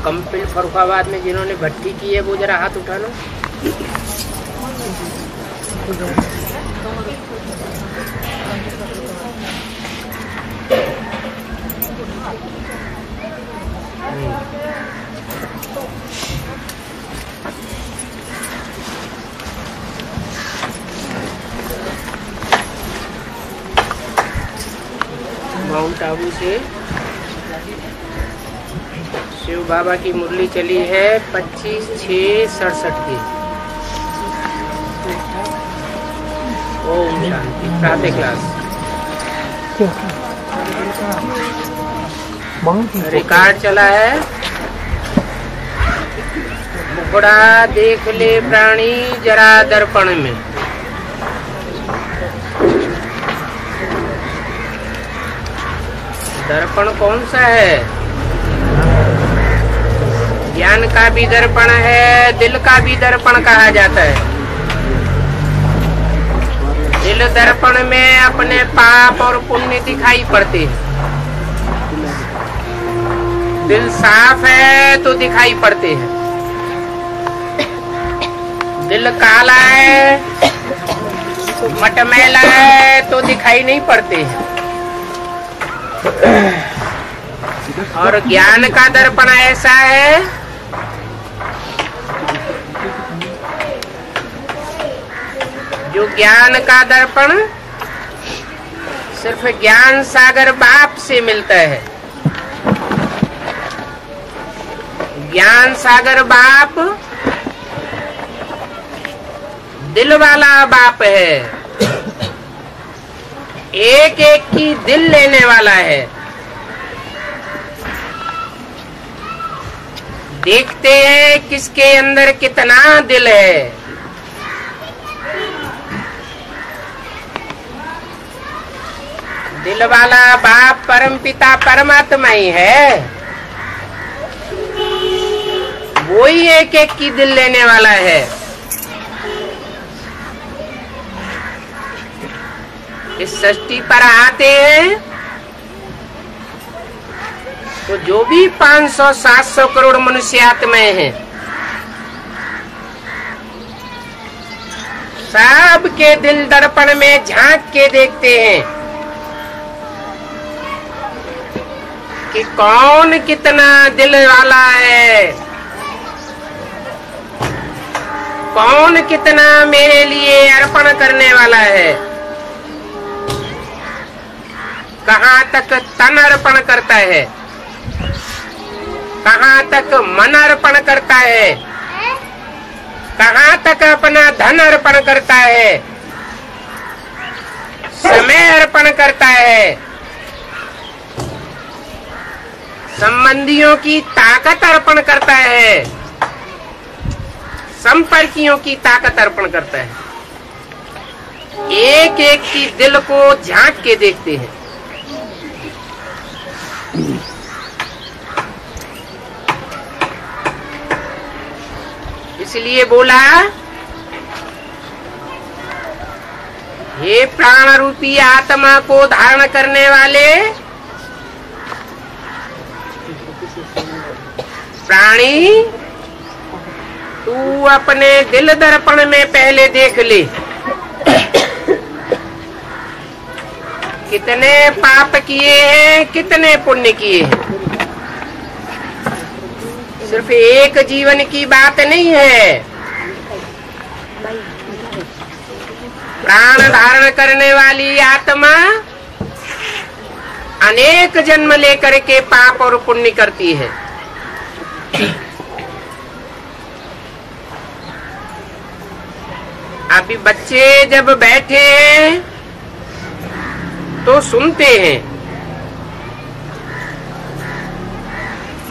कंपिल फरुखाबाद में जिन्होंने भट्टी की है वो जरा हाथ उठाना। माउंट आबू से शिव बाबा की मुरली चली है 25/6/67 की। ओम शांति। प्रातः क्लास रिकॉर्ड चला है। मुखड़ा देख ले प्राणी जरा दर्पण में। दर्पण कौन सा है? ज्ञान का भी दर्पण है, दिल का भी दर्पण कहा जाता है। दिल दर्पण में अपने पाप और पुण्य दिखाई पड़ते हैं। दिल साफ है तो दिखाई पड़ते हैं। दिल काला है, मटमैला है तो दिखाई नहीं पड़ते हैं। और ज्ञान का दर्पण ऐसा है जो ज्ञान का दर्पण सिर्फ ज्ञान सागर बाप से मिलता है। ज्ञान सागर बाप दिल वाला बाप है, एक एक की दिल लेने वाला है। देखते हैं किसके अंदर कितना दिल है। दिल वाला बाप परम पिता परमात्मा ही है। वो ही एक एक की दिल लेने वाला है। इस सृष्टि पर आते हैं तो जो भी 500-700 करोड़ मनुष्य आत्माएं हैं, सबके दिल दर्पण में झांक के देखते हैं कि कौन कितना दिल वाला है, कौन कितना मेरे लिए अर्पण करने वाला है, कहाँ तक तन अर्पण करता है, कहाँ तक मन अर्पण करता है, कहाँ तक अपना धन अर्पण करता है, समय अर्पण करता है, संबंधियों की ताकत अर्पण करता है, संपर्कियों की ताकत अर्पण करता है। एक एक की दिल को झांक के देखते हैं। इसलिए बोला, हे प्राण रूपी आत्मा को धारण करने वाले प्राणी, तू अपने दिल दर्पण में पहले देख ले कितने पाप किए हैं, कितने पुण्य किए हैं। सिर्फ एक जीवन की बात नहीं है। प्राण धारण करने वाली आत्मा अनेक जन्म लेकर के पाप और पुण्य करती है। अभी बच्चे जब बैठे हैं तो सुनते हैं,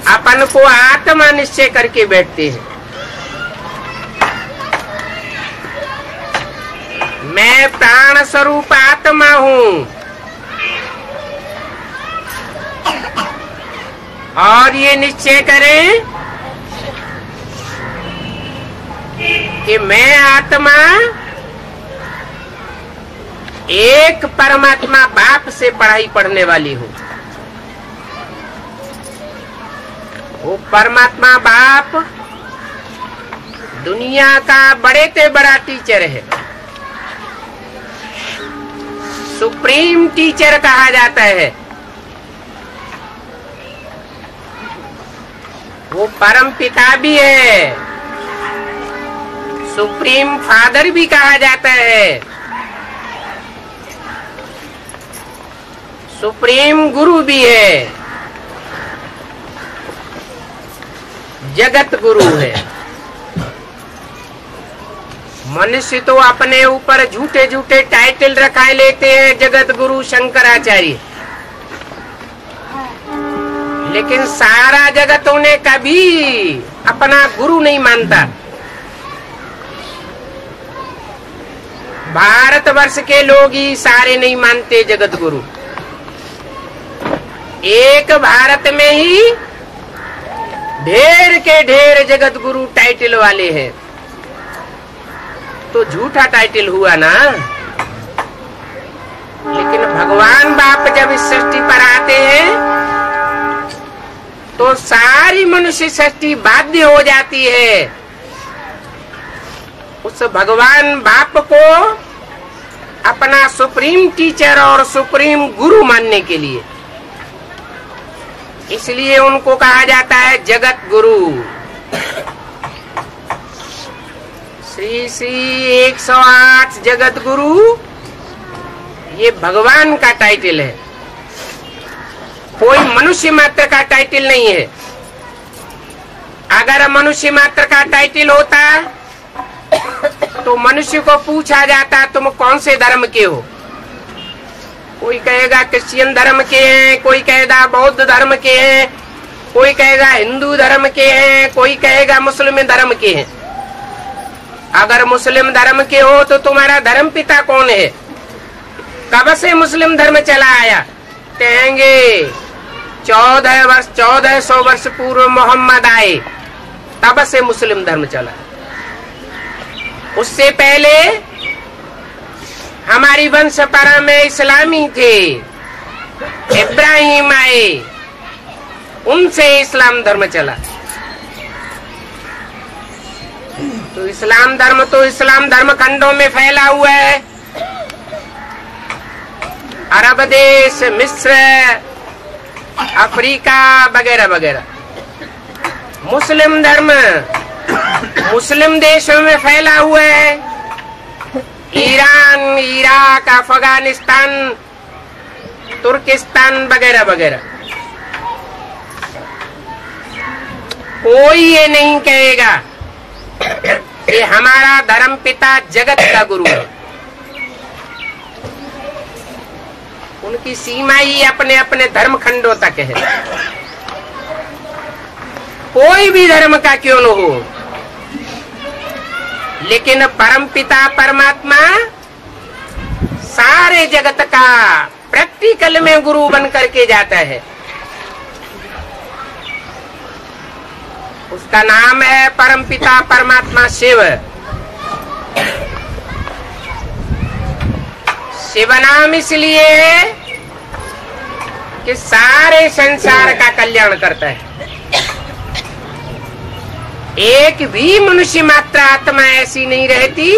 अपन को आत्मा निश्चय करके बैठते हैं। मैं प्राण स्वरूप आत्मा हूँ और ये निश्चय करें कि मैं आत्मा एक परमात्मा बाप से पढ़ाई पढ़ने वाली हूँ। वो परमात्मा बाप दुनिया का बड़े से बड़ा टीचर है, सुप्रीम टीचर कहा जाता है। वो परम पिता भी है, सुप्रीम फादर भी कहा जाता है, सुप्रीम गुरु भी है, जगत गुरु है। मनुष्य तो अपने ऊपर झूठे झूठे टाइटल रखा लेते हैं, जगत गुरु शंकराचार्य, लेकिन सारा जगत उन्हें कभी अपना गुरु नहीं मानता। भारतवर्ष के लोग ही सारे नहीं मानते जगत गुरु। एक भारत में ही ढेर के ढेर जगत गुरु टाइटल वाले हैं, तो झूठा टाइटल हुआ ना। लेकिन भगवान बाप जब इस सृष्टि पर आते हैं तो सारी मनुष्य सृष्टि बाध्य हो जाती है उस भगवान बाप को अपना सुप्रीम टीचर और सुप्रीम गुरु मानने के लिए। इसलिए उनको कहा जाता है जगत गुरु। श्री श्री 108 जगत गुरु ये भगवान का टाइटल है, कोई मनुष्य मात्र का टाइटल नहीं है। अगर मनुष्य मात्र का टाइटल होता तो मनुष्य को पूछा जाता तुम कौन से धर्म के हो। कोई कहेगा क्रिश्चियन धर्म के हैं, कोई कहेगा बौद्ध धर्म के हैं, कोई कहेगा हिंदू धर्म के हैं, कोई कहेगा मुस्लिम धर्म के हैं। अगर मुस्लिम धर्म के हो तो तुम्हारा धर्म पिता कौन है, कब से मुस्लिम धर्म चला आया? कहेंगे 1400 वर्ष पूर्व मोहम्मद आए, तब से मुस्लिम धर्म चला। उससे पहले हमारी वंश परंपरा में इस्लामी थे, इब्राहिम आए, उनसे इस्लाम धर्म चला। तो इस्लाम धर्म खंडों में फैला हुआ है, अरब देश, मिस्र, अफ्रीका वगैरह वगैरह। मुस्लिम धर्म मुस्लिम देशों में फैला हुआ है, ईरान, इराक, अफगानिस्तान, तुर्किस्तान वगैरह वगैरह। कोई ये नहीं कहेगा कि हमारा धर्म पिता जगत का गुरु है। उनकी सीमा ही अपने अपने धर्म खंडों तक है, कोई भी धर्म का क्यों न हो। लेकिन परम पिता परमात्मा सारे जगत का प्रैक्टिकल में गुरु बन करके जाता है। उसका नाम है परम पिता परमात्मा शिव। शिव नाम इसलिए है कि सारे संसार का कल्याण करता है। एक भी मनुष्य मात्र आत्मा ऐसी नहीं रहती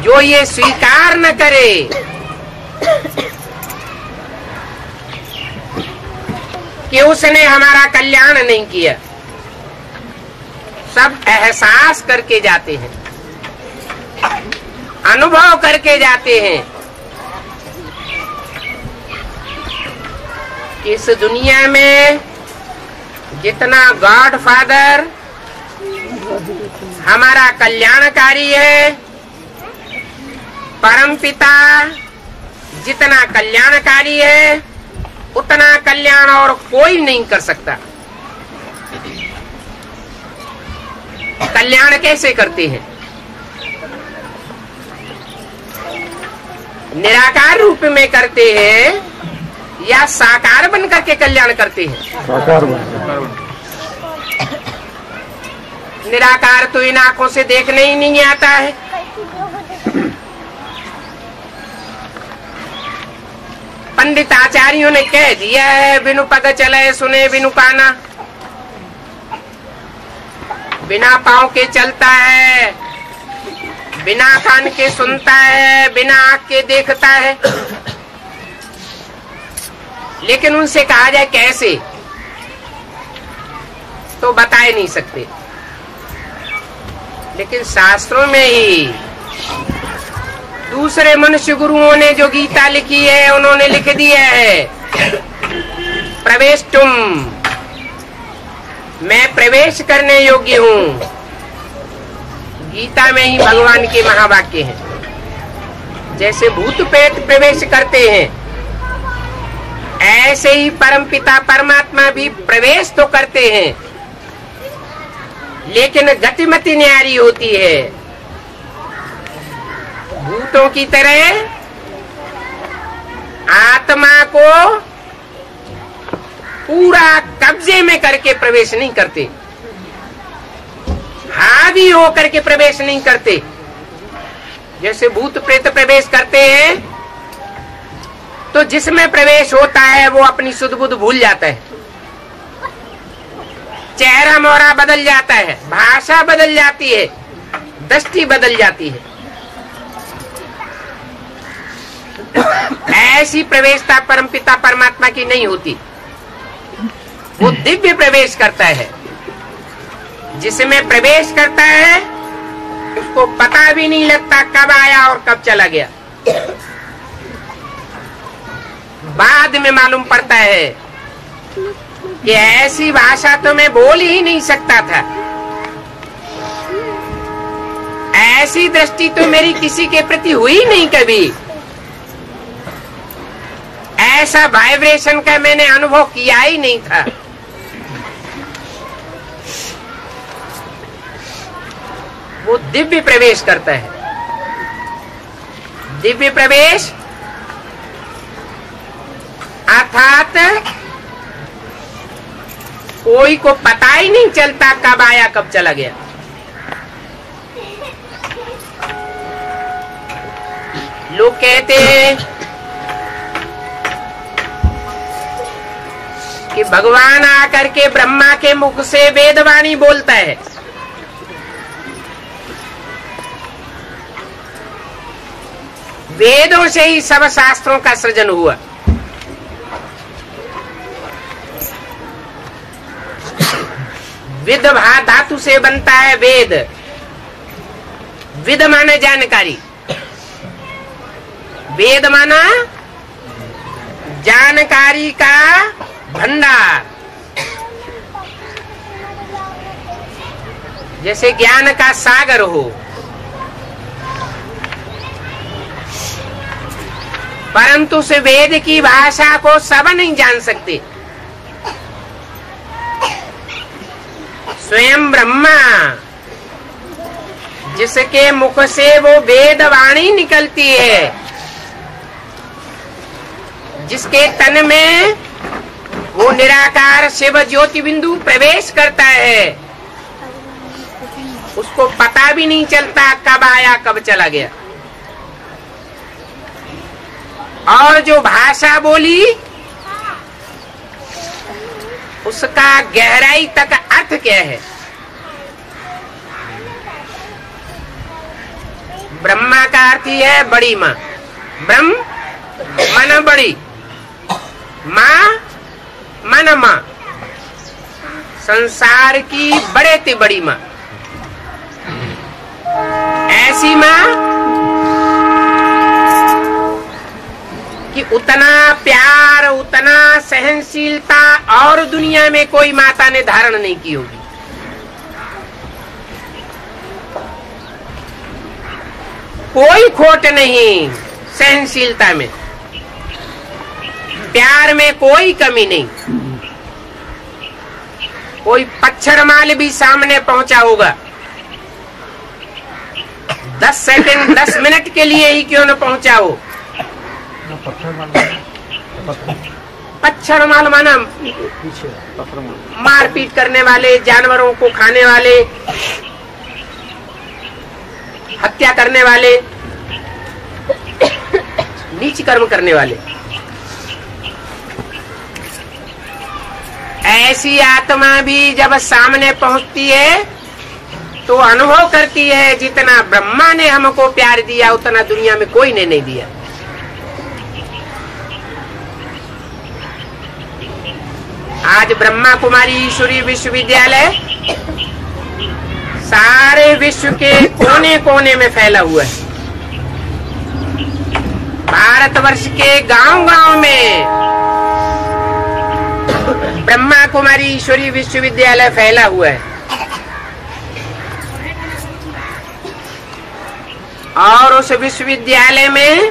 जो ये स्वीकार न करे कि उसने हमारा कल्याण नहीं किया। सब एहसास करके जाते हैं, अनुभव करके जाते हैं। इस दुनिया में जितना गॉड फादर हमारा कल्याणकारी है, परम पिता जितना कल्याणकारी है, उतना कल्याण और कोई नहीं कर सकता। कल्याण कैसे करते हैं? निराकार रूप में करते हैं या साकार बन करके कल्याण करते हैं? साकार बन। निराकार तो इन आंखों से देखने ही नहीं आता है। पंडित आचार्यों ने कह दिया है, बिनु पग चले सुने बिनु काना। बिना पाँव के चलता है, बिना कान के सुनता है, बिना आँख के देखता है। लेकिन उनसे कहा जाए कैसे, तो बता ही नहीं सकते। लेकिन शास्त्रों में ही दूसरे मनुष्य गुरुओं ने जो गीता लिखी है, उन्होंने लिख दिया है प्रवेश तुम, मैं प्रवेश करने योग्य हूँ। गीता में ही भगवान के महावाक्य हैं। जैसे भूत प्रेत प्रवेश करते हैं, ऐसे ही परमपिता परमात्मा भी प्रवेश तो करते हैं, लेकिन गतिमति न्यारी होती है। भूतों की तरह आत्मा को पूरा कब्जे में करके प्रवेश नहीं करते, हावी होकर के प्रवेश नहीं करते। जैसे भूत प्रेत प्रवेश करते हैं, तो जिसमें प्रवेश होता है वो अपनी सुध बुध भूल जाता है, चेहरा मोहरा बदल जाता है, भाषा बदल जाती है, दृष्टि बदल जाती है। ऐसी प्रवेशता परमपिता परमात्मा की नहीं होती। वो दिव्य प्रवेश करता है। जिसमें प्रवेश करता है उसको पता भी नहीं लगता कब आया और कब चला गया। बाद में मालूम पड़ता है कि ऐसी भाषा तो मैं बोल ही नहीं सकता था, ऐसी दृष्टि तो मेरी किसी के प्रति हुई नहीं कभी, ऐसा वाइब्रेशन का मैंने अनुभव किया ही नहीं था। वो दिव्य प्रवेश करता है। दिव्य प्रवेश अर्थात कोई को पता ही नहीं चलता कब आया कब चला गया। लोग कहते हैं कि भगवान आकर के ब्रह्मा के मुख से वेदवाणी बोलता है। वेदों से ही सब शास्त्रों का सृजन हुआ। विद धातु से बनता है वेद। विद माना जानकारी, वेद माना जानकारी का भंडार। जैसे ज्ञान का सागर हो, परंतु उस वेद की भाषा को सब नहीं जान सकते। स्वयं ब्रह्मा जिसके मुख से वो वेद वाणी निकलती है, जिसके तन में वो निराकार शिव ज्योति बिंदु प्रवेश करता है, उसको पता भी नहीं चलता कब आया कब चला गया। और जो भाषा बोली उसका गहराई तक अर्थ क्या है। ब्रह्मा का अर्थ ही है बड़ी माँ। ब्रह्म मन बड़ी, माँ मन माँ, संसार की बड़े ते बड़ी माँ। ऐसी माँ कि उतना प्यार, उतना सहनशीलता और दुनिया में कोई माता ने धारण नहीं की होगी। कोई खोट नहीं सहनशीलता में, प्यार में कोई कमी नहीं। कोई पच्छड़ माल भी सामने पहुंचा होगा, 10 सेकंड 10 मिनट के लिए ही क्यों न पहुंचा हो। पच्छड़ माल माना मारपीट करने वाले, जानवरों को खाने वाले, हत्या करने वाले, नीच कर्म करने वाले। ऐसी आत्मा भी जब सामने पहुंचती है तो अनुभव करती है जितना ब्रह्मा ने हमको प्यार दिया उतना दुनिया में कोई ने नहीं दिया। आज ब्रह्मा कुमारी ईश्वरीय विश्वविद्यालय सारे विश्व के कोने कोने में फैला हुआ है। भारतवर्ष के गांव-गांव में ब्रह्मा कुमारी ईश्वरीय विश्वविद्यालय फैला हुआ है। और उस विश्वविद्यालय में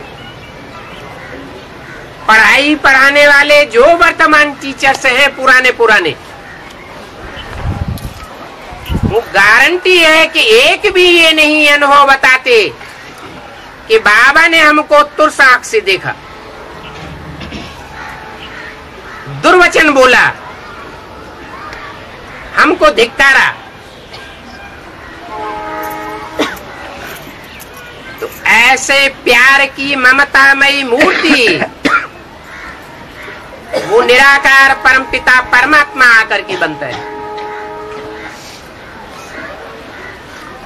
पढ़ाई पढ़ाने वाले जो वर्तमान टीचर्स हैं पुराने वो गारंटी है कि एक भी ये नहीं अनुभव बताते कि बाबा ने हमको तुर्स आंख से देखा, दुर्वचन बोला, हमको धिक्कारा। तो ऐसे प्यार की ममतामयी मूर्ति वो निराकार परमपिता परमात्मा आकर के बनता है।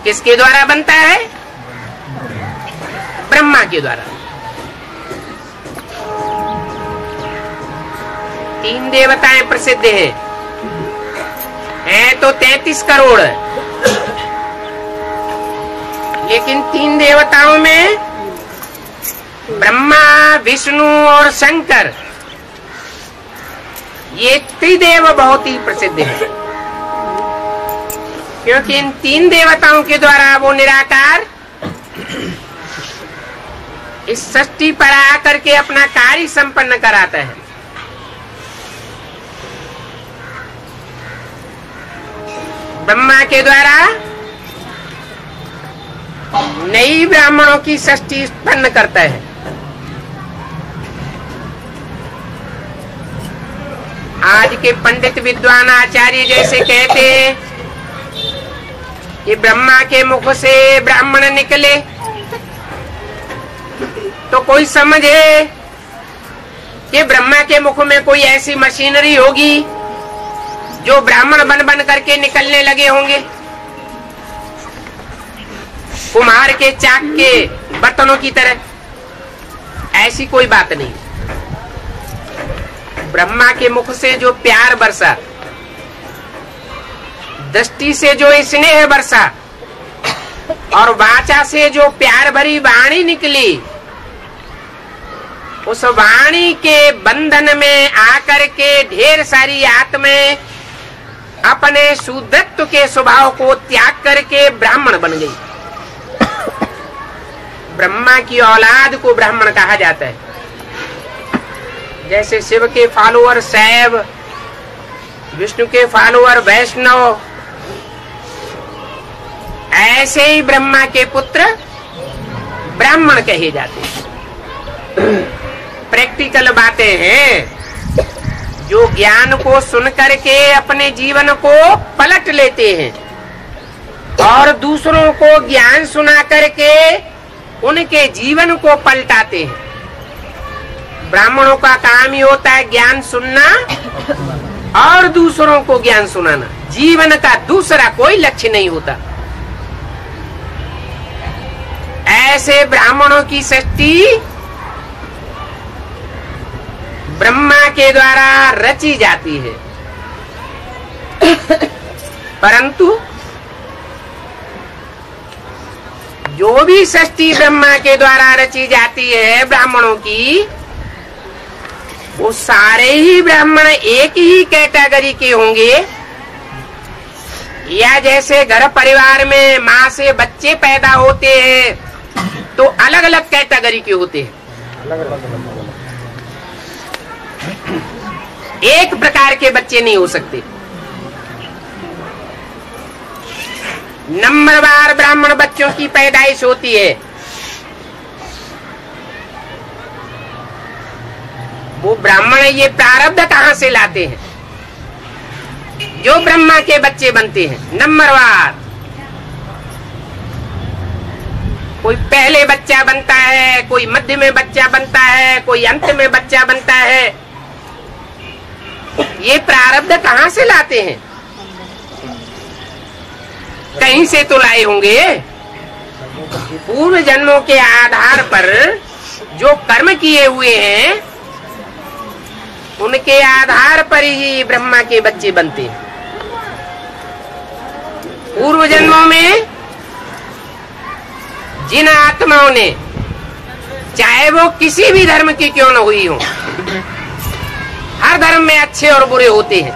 किसके द्वारा बनता है? ब्रह्मा के द्वारा। 3 देवताएं प्रसिद्ध हैं तो 33 करोड़, लेकिन 3 देवताओं में ब्रह्मा, विष्णु और शंकर ये त्रिदेव बहुत ही प्रसिद्ध है, क्योंकि इन 3 देवताओं के द्वारा वो निराकार इस सृष्टि पर आकर के अपना कार्य संपन्न कराता है। ब्रह्मा के द्वारा नई ब्राह्मणों की सृष्टि उत्पन्न करता है। आज के पंडित विद्वान आचार्य जैसे कहते हैं कि ब्रह्मा के मुख से ब्राह्मण निकले, तो कोई समझे कि ब्रह्मा के मुख में कोई ऐसी मशीनरी होगी जो ब्राह्मण बन बन करके निकलने लगे होंगे, कुम्हार के चाक के बर्तनों की तरह। ऐसी कोई बात नहीं। ब्रह्मा के मुख से जो प्यार बरसा, दृष्टि से जो स्नेह बरसा और वाचा से जो प्यार भरी वाणी निकली, उस वाणी के बंधन में आकर के ढेर सारी आत्माएं अपने शूद्रत्व के स्वभाव को त्याग करके ब्राह्मण बन गई। ब्रह्मा की औलाद को ब्राह्मण कहा जाता है। जैसे शिव के फॉलोअर शैव, विष्णु के फॉलोअर वैष्णव, ऐसे ही ब्रह्मा के पुत्र ब्राह्मण कहे जाते हैं। प्रैक्टिकल बातें हैं जो ज्ञान को सुन करके अपने जीवन को पलट लेते हैं और दूसरों को ज्ञान सुना करके उनके जीवन को पलटाते हैं। ब्राह्मणों का काम ही होता है ज्ञान सुनना और दूसरों को ज्ञान सुनाना। जीवन का दूसरा कोई लक्ष्य नहीं होता। ऐसे ब्राह्मणों की सृष्टि ब्रह्मा के द्वारा रची जाती है, परंतु जो भी सृष्टि ब्रह्मा के द्वारा रची जाती है ब्राह्मणों की, वो सारे ही ब्राह्मण एक ही कैटेगरी के होंगे, या जैसे घर परिवार में माँ से बच्चे पैदा होते हैं तो अलग अलग कैटेगरी के होते हैं। एक प्रकार के बच्चे नहीं हो सकते। नंबरवार ब्राह्मण बच्चों की पैदाइश होती है। वो ब्राह्मण ये प्रारब्ध कहाँ से लाते हैं? जो ब्रह्मा के बच्चे बनते हैं नंबरवार। कोई पहले बच्चा बनता है, कोई मध्य में बच्चा बनता है, कोई अंत में बच्चा बनता है। ये प्रारब्ध कहाँ से लाते हैं? कहीं से तो लाए होंगे। पूर्व जन्मों के आधार पर जो कर्म किए हुए हैं उनके आधार पर ही ब्रह्मा के बच्चे बनते हैं। पूर्व जन्मों में जिन आत्माओं ने, चाहे वो किसी भी धर्म की क्यों न हुई हो, हर धर्म में अच्छे और बुरे होते हैं,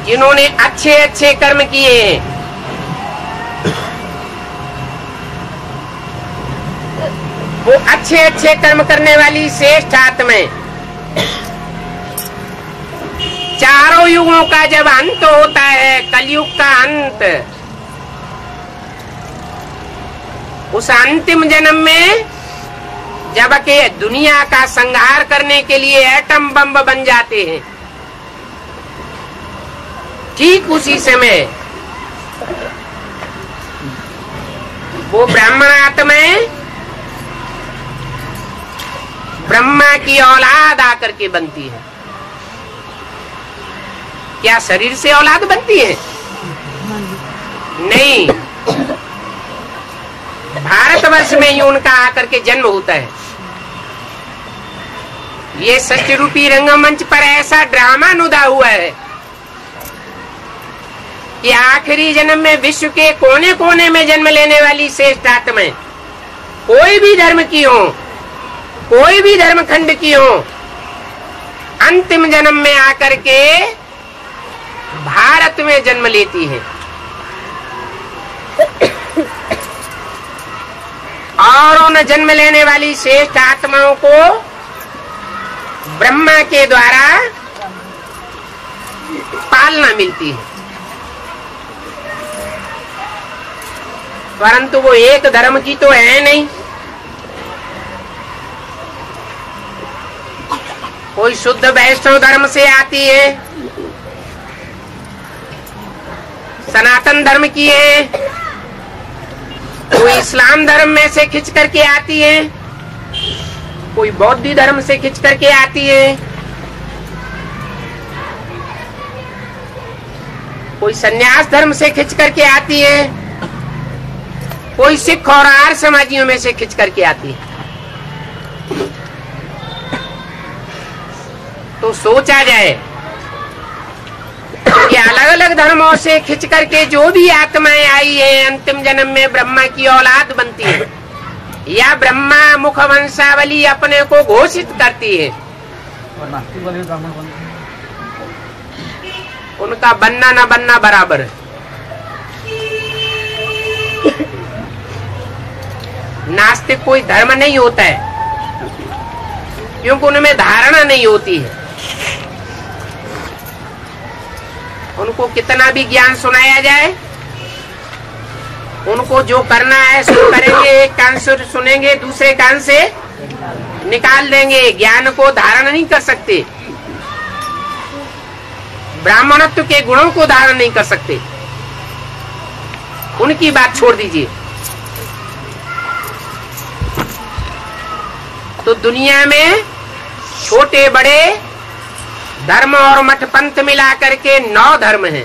जिन्होंने अच्छे अच्छे कर्म किए हैं, वो अच्छे अच्छे कर्म करने वाली श्रेष्ठ आत्माएं चारों युगों का जब अंत होता है, कलयुग का अंत, उस अंतिम जन्म में जब के दुनिया का संहार करने के लिए एटम बम बन जाते हैं, ठीक उसी समय वो ब्राह्मण आत्माएं ब्रह्मा की औलाद आकर के बनती है। क्या शरीर से औलाद बनती है? नहीं, भारतवर्ष में ही उनका आकर के जन्म होता है। ये सत्य रूपी रंगमंच पर ऐसा ड्रामा नुदा हुआ है कि आखिरी जन्म में विश्व के कोने कोने में जन्म लेने वाली श्रेष्ठ आत्माएं, कोई भी धर्म की हो, कोई भी धर्म खंड की हो, अंतिम जन्म में आकर के भारत में जन्म लेती है और उन जन्म लेने वाली श्रेष्ठ आत्माओं को ब्रह्मा के द्वारा पालना मिलती है। परंतु वो एक धर्म की तो है नहीं। कोई शुद्ध वैष्णव धर्म से आती है, सनातन धर्म की है, कोई इस्लाम धर्म में से खिंच करके आती है, कोई बौद्ध धर्म से खिंच करके आती है, कोई सन्यास धर्म से खिंच करके आती है, कोई सिख और आर्य समाजियों में से खिंच करके आती है। तो सोचा जाए कि अलग अलग धर्मों से खिंच करके जो भी आत्माएं आई है, अंतिम जन्म में ब्रह्मा की औलाद बनती है या ब्रह्मा मुख वंशावली अपने को घोषित करती है, उनका बनना न बनना बराबर है। नास्तिक कोई धर्म नहीं होता है, क्योंकि उनमें धारणा नहीं होती है। उनको कितना भी ज्ञान सुनाया जाए, उनको जो करना है सो करेंगे, एक कान से सुनेंगे, दूसरे कान से निकाल देंगे, ज्ञान को धारण नहीं कर सकते, ब्राह्मणत्व के गुणों को धारण नहीं कर सकते। उनकी बात छोड़ दीजिए। तो दुनिया में छोटे बड़े धर्म और मठ पंथ मिला करके 9 धर्म हैं।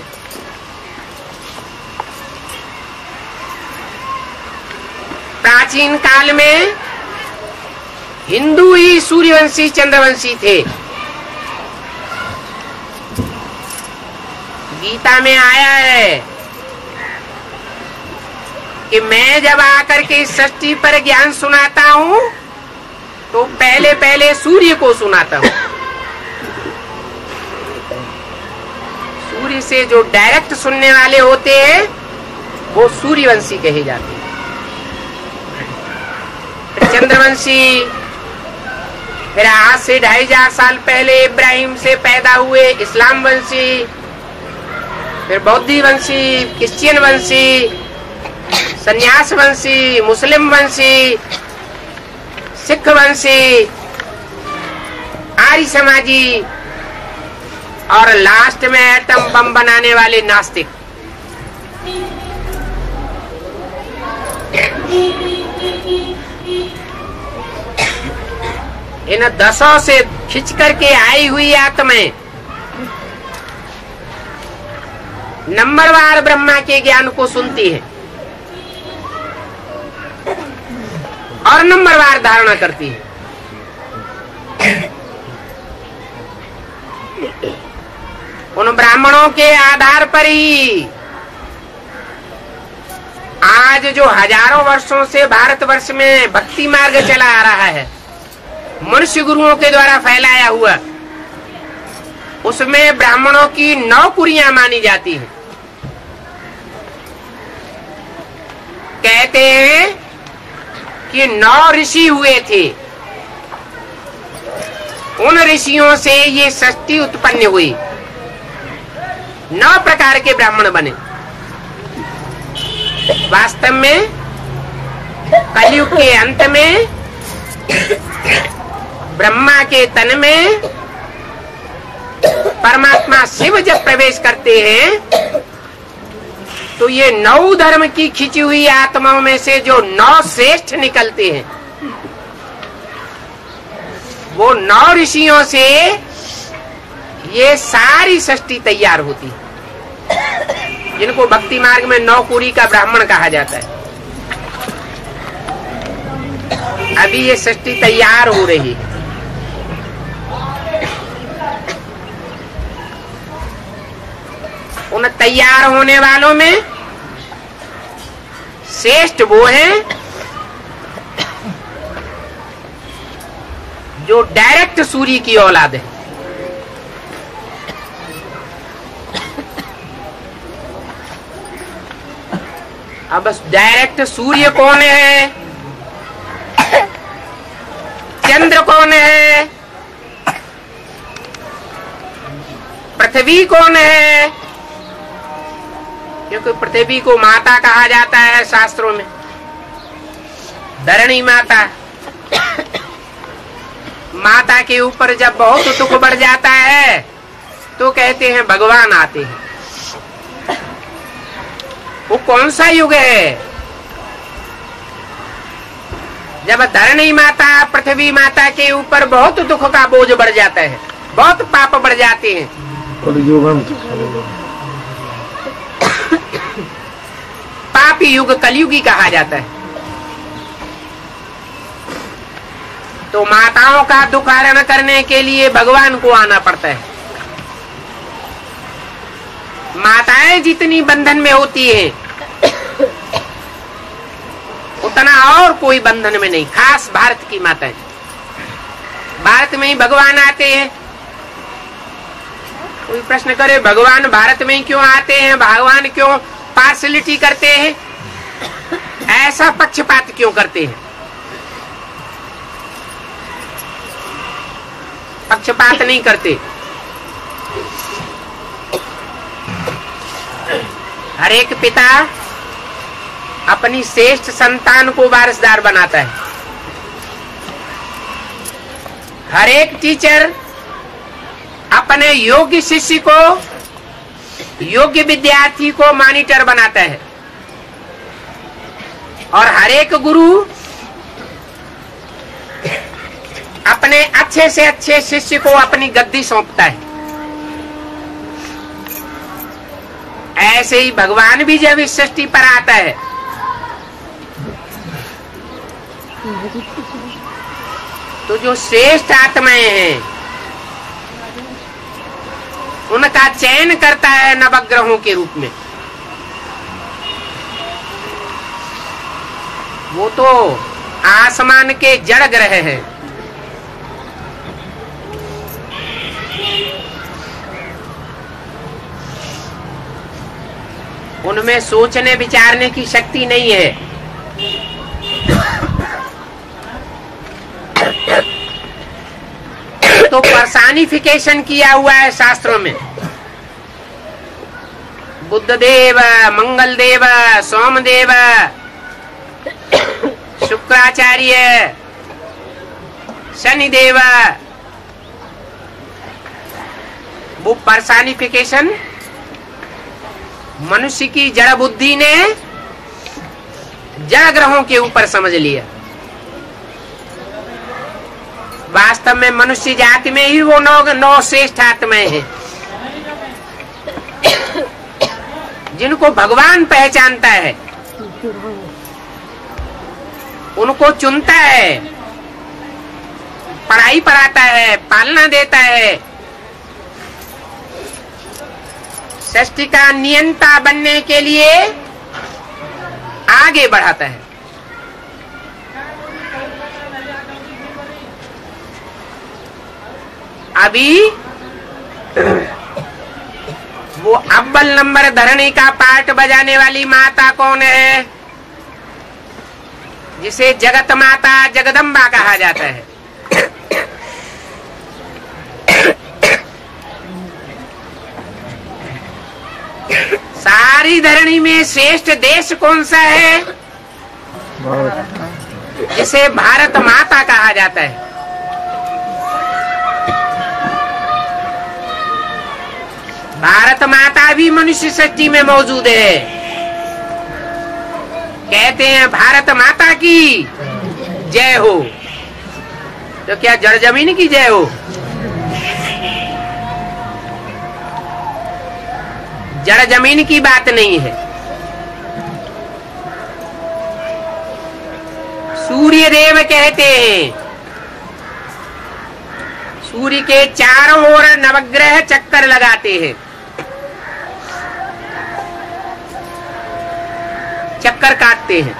प्राचीन काल में हिंदू ही सूर्यवंशी चंद्रवंशी थे। गीता में आया है कि मैं जब आकर के इस सृष्टि पर ज्ञान सुनाता हूं तो पहले पहले सूर्य को सुनाता हूं। सूर्य से जो डायरेक्ट सुनने वाले होते हैं वो सूर्यवंशी कहे जाते हैं। चंद्रवंशी फिर आज से 2500 साल पहले इब्राहिम से पैदा हुए इस्लाम वंशी, फिर बौद्धी वंशी, क्रिश्चियन वंशी, सन्यास वंशी, मुस्लिम वंशी, सिख वंशी, आर्य समाजी और लास्ट में एटम बम बनाने वाले नास्तिक। इन 10 से खिंच करके आई हुई आत्माएं नंबरवार ब्रह्मा के ज्ञान को सुनती है और नंबरवार धारणा करती है। उन ब्राह्मणों के आधार पर ही आज जो हजारों वर्षों से भारतवर्ष में भक्ति मार्ग चला आ रहा है, मनुष्य गुरुओं के द्वारा फैलाया हुआ, उसमें ब्राह्मणों की 9 कुरियां मानी जाती हैं। कहते हैं कि 9 ऋषि हुए थे, उन ऋषियों से ये सृष्टि उत्पन्न हुई, 9 प्रकार के ब्राह्मण बने। वास्तव में कलयुग के अंत में ब्रह्मा के तन में परमात्मा शिव जब प्रवेश करते हैं तो ये 9 धर्म की खिंची हुई आत्माओं में से जो 9 श्रेष्ठ निकलते हैं, वो 9 ऋषियों से ये सारी सृष्टि तैयार होती है, जिनको भक्ति मार्ग में 9 कुरी का ब्राह्मण कहा जाता है। अभी ये सृष्टि तैयार हो रही है। उन तैयार होने वालों में श्रेष्ठ वो हैं जो डायरेक्ट सूर्य की औलाद है। अब बस डायरेक्ट सूर्य कौन है, चंद्र कौन है, पृथ्वी कौन है, क्योंकि पृथ्वी को माता कहा जाता है शास्त्रों में, धरणी माता। माता के ऊपर जब बहुत दुख बढ़ जाता है तो कहते हैं भगवान आते हैं। वो कौन सा युग है जब धरणी माता पृथ्वी माता के ऊपर बहुत दुख का बोझ बढ़ जाता है, बहुत पाप बढ़ जाते हैं। पापी युग कलयुगी कहा जाता है। तो माताओं का दुख हरण करने के लिए भगवान को आना पड़ता है। माताएं जितनी बंधन में होती हैं उतना और कोई बंधन में नहीं, खास भारत की माताएं। भारत में ही भगवान आते हैं। कोई प्रश्न करे भगवान भारत में ही क्यों आते हैं, भगवान क्यों पार्शलिटी करते हैं, ऐसा पक्षपात क्यों करते हैं? पक्षपात नहीं करते। हर एक पिता अपनी श्रेष्ठ संतान को वारिसदार बनाता है। हर एक टीचर अपने योग्य शिष्य को, योग्य विद्यार्थी को मॉनिटर बनाता है और हर एक गुरु अपने अच्छे से अच्छे शिष्य को अपनी गद्दी सौंपता है। ऐसे ही भगवान भी जब इस सृष्टि पर आता है तो जो श्रेष्ठ आत्माएं हैं उनका चयन करता है नवग्रहों के रूप में। वो तो आसमान के जड़ ग्रह हैं। उनमें सोचने विचारने की शक्ति नहीं है। तो पर्सनिफिकेशन किया हुआ है शास्त्रों में। बुद्धदेव, मंगलदेव, सोमदेव, शुक्राचार्य, शनिदेव, वो पर्सनिफिकेशन मनुष्य की जड़ बुद्धि ने जड़ ग्रहों के ऊपर समझ लिया। वास्तव में मनुष्य जाति में ही वो 9 श्रेष्ठ आत्माएं हैं। जिनको भगवान पहचानता है, उनको चुनता है, पढ़ाई पढ़ाता है, पालना देता है, सृष्टि का नियंता बनने के लिए आगे बढ़ाता है। अभी वो अव्वल नंबर धरणी का पार्ट बजाने वाली माता कौन है, जिसे जगत माता जगदम्बा कहा जाता है। सारी धरणी में श्रेष्ठ देश कौन सा है, जिसे भारत माता कहा जाता है। भारत माता भी मनुष्य सृष्टि में मौजूद है। कहते हैं भारत माता की जय हो, तो क्या जड़ जमीन की जय हो? जड़ जमीन की बात नहीं है। सूर्य देव कहते हैं, सूर्य के चारों ओर नवग्रह चक्कर लगाते हैं, चक्कर काटते हैं।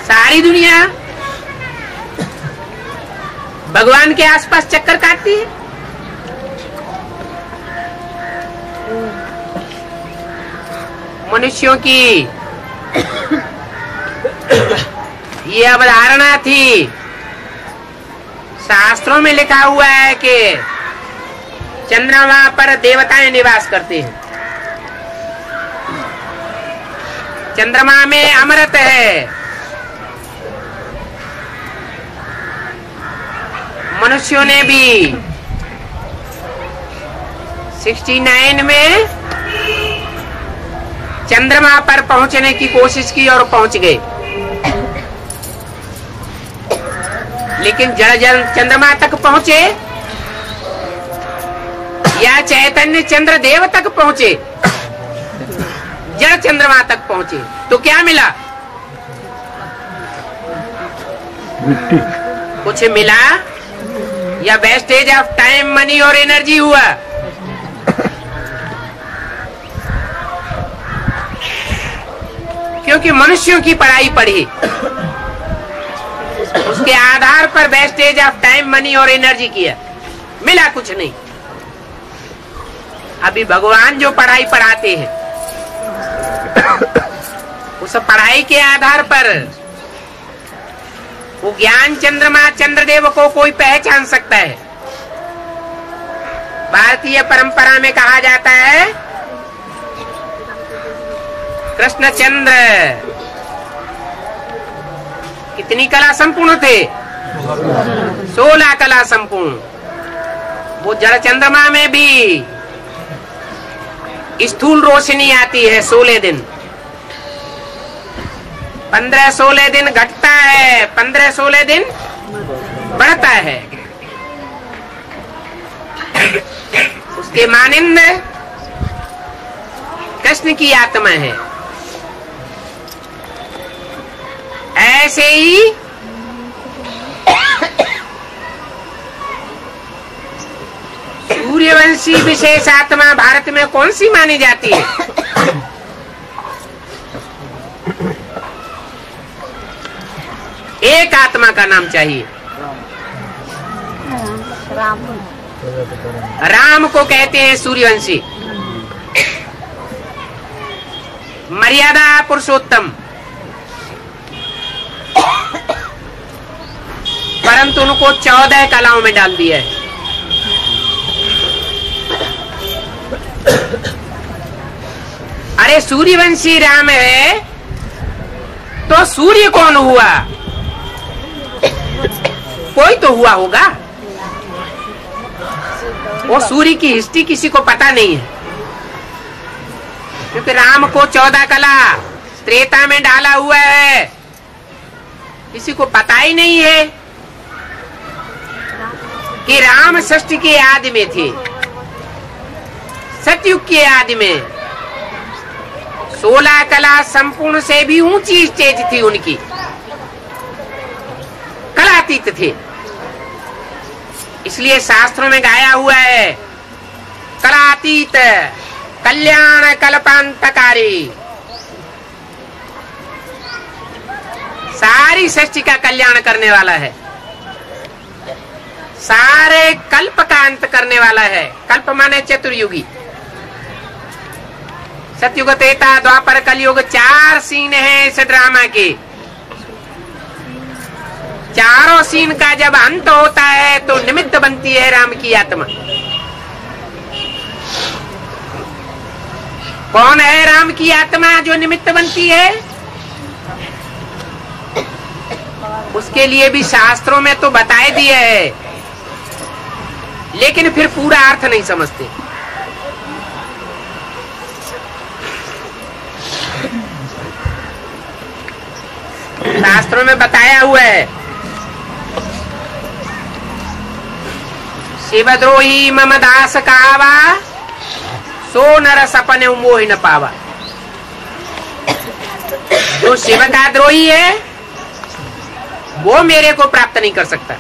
सारी दुनिया भगवान के आसपास चक्कर काटती है। मनुष्यों की ये अवधारणा थी, शास्त्रों में लिखा हुआ है कि चंद्रमा पर देवताएं निवास करते हैं, चंद्रमा में अमृत है। मनुष्यों ने भी 69 में चंद्रमा पर पहुंचने की कोशिश की और पहुंच गए, लेकिन जड़ चंद्रमा तक पहुंचे या चैतन्य चंद्र देव तक पहुंचे, जड़ चंद्रमा तक पहुंचे तो क्या मिला? कुछ मिला या वेस्टेज ऑफ टाइम, मनी और एनर्जी हुआ? क्योंकि मनुष्यों की पढ़ाई पढ़ी, उसके आधार पर वेस्टेज ऑफ टाइम, मनी और एनर्जी किया, मिला कुछ नहीं। अभी भगवान जो पढ़ाई पढ़ाते हैं, उस पढ़ाई के आधार पर वो ज्ञान चंद्रमा चंद्रदेव को कोई पहचान सकता है। भारतीय परंपरा में कहा जाता है कृष्णचंद्र कितनी कला संपूर्ण थे? 16 कला संपूर्ण। वो जड़ चंद्रमा में भी स्थूल रोशनी आती है 16 दिन, 15-16 दिन घटता है, 15-16 दिन बढ़ता है। उसके मानिंद कृष्ण की आत्मा है। ऐसे ही सूर्यवंशी विशेष आत्मा भारत में कौन सी मानी जाती है? एक आत्मा का नाम चाहिए। राम को कहते हैं सूर्यवंशी, मर्यादा पुरुषोत्तम, परंतु उनको 14 कलाओं में डाल दिया है। अरे सूर्यवंशी राम है तो सूर्य कौन हुआ? कोई तो हुआ होगा। वो सूर्य की हिस्ट्री किसी को पता नहीं है, क्योंकि राम को 14 कला त्रेता में डाला हुआ है, किसी को पता ही नहीं है कि राम सृष्टि के आदि में थे। सतयुग के आदि में 16 कला संपूर्ण से भी ऊंची स्टेज थी उनकी, कलातीत थे। इसलिए शास्त्रों में गाया हुआ है, कलातीत कल्याण कल्पांतकारी, सारी सृष्टि का कल्याण करने वाला है, सारे कल्प का अंत करने वाला है। कल्प माने चतुर्युगी, सतयुग, त्रेता, द्वापर, कलयुग, 4 सीन है इस ड्रामा के। चारों सीन का जब अंत होता है तो निमित्त बनती है राम की आत्मा। कौन है राम की आत्मा जो निमित्त बनती है? उसके लिए भी शास्त्रों में तो बताए दिए है, लेकिन फिर पूरा अर्थ नहीं समझते। शास्त्रों में बताया हुआ है, शिवद्रोही मम दास कहावा, सो नर सपने मोहि न पावा। जो शिव का द्रोही है वो मेरे को प्राप्त नहीं कर सकता।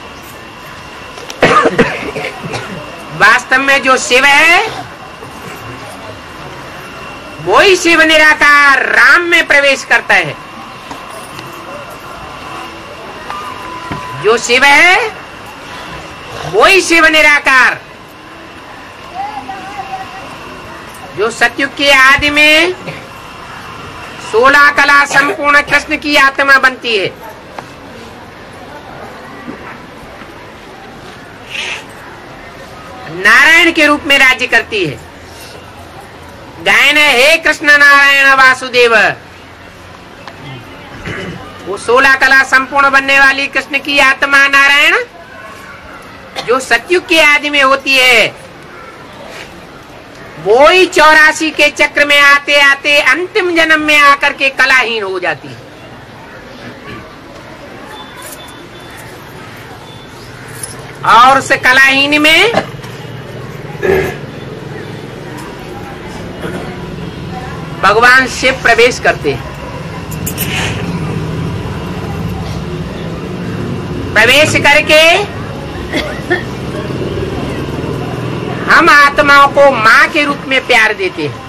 वास्तव में जो शिव है वो ही शिव निराकार राम में प्रवेश करता है। जो शिव है वो ही शिव निराकार, जो सतयुग के आदि में 16 कला संपूर्ण कृष्ण की आत्मा बनती है। नारायण के रूप में राज्य करती है। गायन है, हे कृष्ण नारायण वासुदेव। वो 16 कला संपूर्ण बनने वाली कृष्ण की आत्मा नारायण, जो सतयुग के आदि में होती है, वो ही 84 के चक्र में आते आते अंतिम जन्म में आकर के कलाहीन हो जाती है। और उस कलाहीन में भगवान शिव प्रवेश करते हैं। प्रवेश करके हम आत्माओं को मां के रूप में प्यार देते हैं।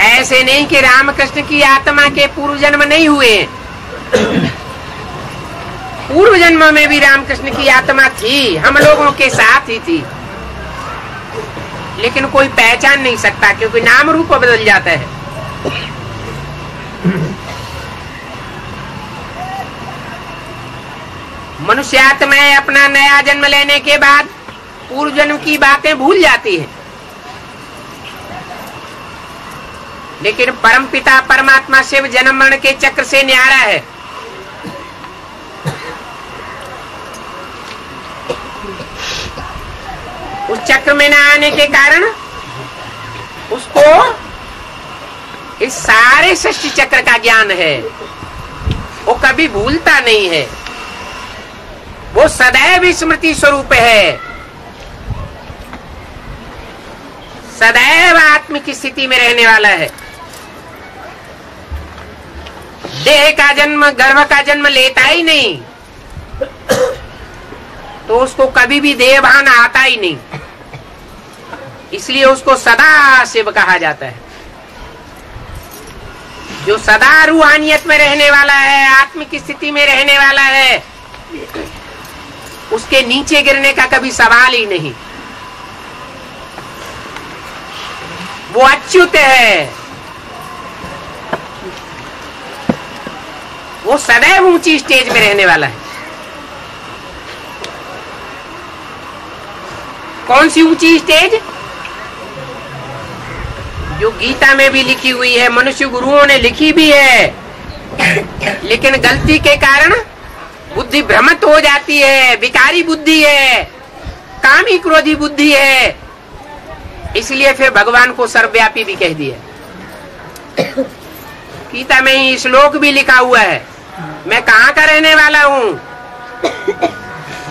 ऐसे नहीं कि रामकृष्ण की आत्मा के पूर्व जन्म नहीं हुए, पूर्व जन्म में भी रामकृष्ण की आत्मा थी, हम लोगों के साथ ही थी, लेकिन कोई पहचान नहीं सकता क्योंकि नाम रूप बदल जाता है। मनुष्य आत्मा अपना नया जन्म लेने के बाद पूर्व जन्म की बातें भूल जाती है, लेकिन परमपिता परमात्मा शिव जन्म मरण के चक्र से न्यारा है। उस चक्र में न आने के कारण उसको इस सारे सृष्टि चक्र का ज्ञान है, वो कभी भूलता नहीं है, वो सदैव स्मृति स्वरूप है, सदैव आत्म की स्थिति में रहने वाला है। देह का जन्म, गर्भ का जन्म लेता ही नहीं, तो उसको कभी भी देहभान आता ही नहीं, इसलिए उसको सदा शिव कहा जाता है। जो सदा रूहानियत में रहने वाला है, आत्म की स्थिति में रहने वाला है, उसके नीचे गिरने का कभी सवाल ही नहीं। वो अच्युत है, वो सदैव ऊंची स्टेज में रहने वाला है। कौन सी ऊंची स्टेज? जो गीता में भी लिखी हुई है, मनुष्य गुरुओं ने लिखी भी है, लेकिन गलती के कारण बुद्धि भ्रमित हो जाती है, विकारी बुद्धि है, कामी क्रोधी बुद्धि है, इसलिए फिर भगवान को सर्वव्यापी भी कह दिया। गीता में ही श्लोक भी लिखा हुआ है, मैं कहाँ का रहने वाला हूँ,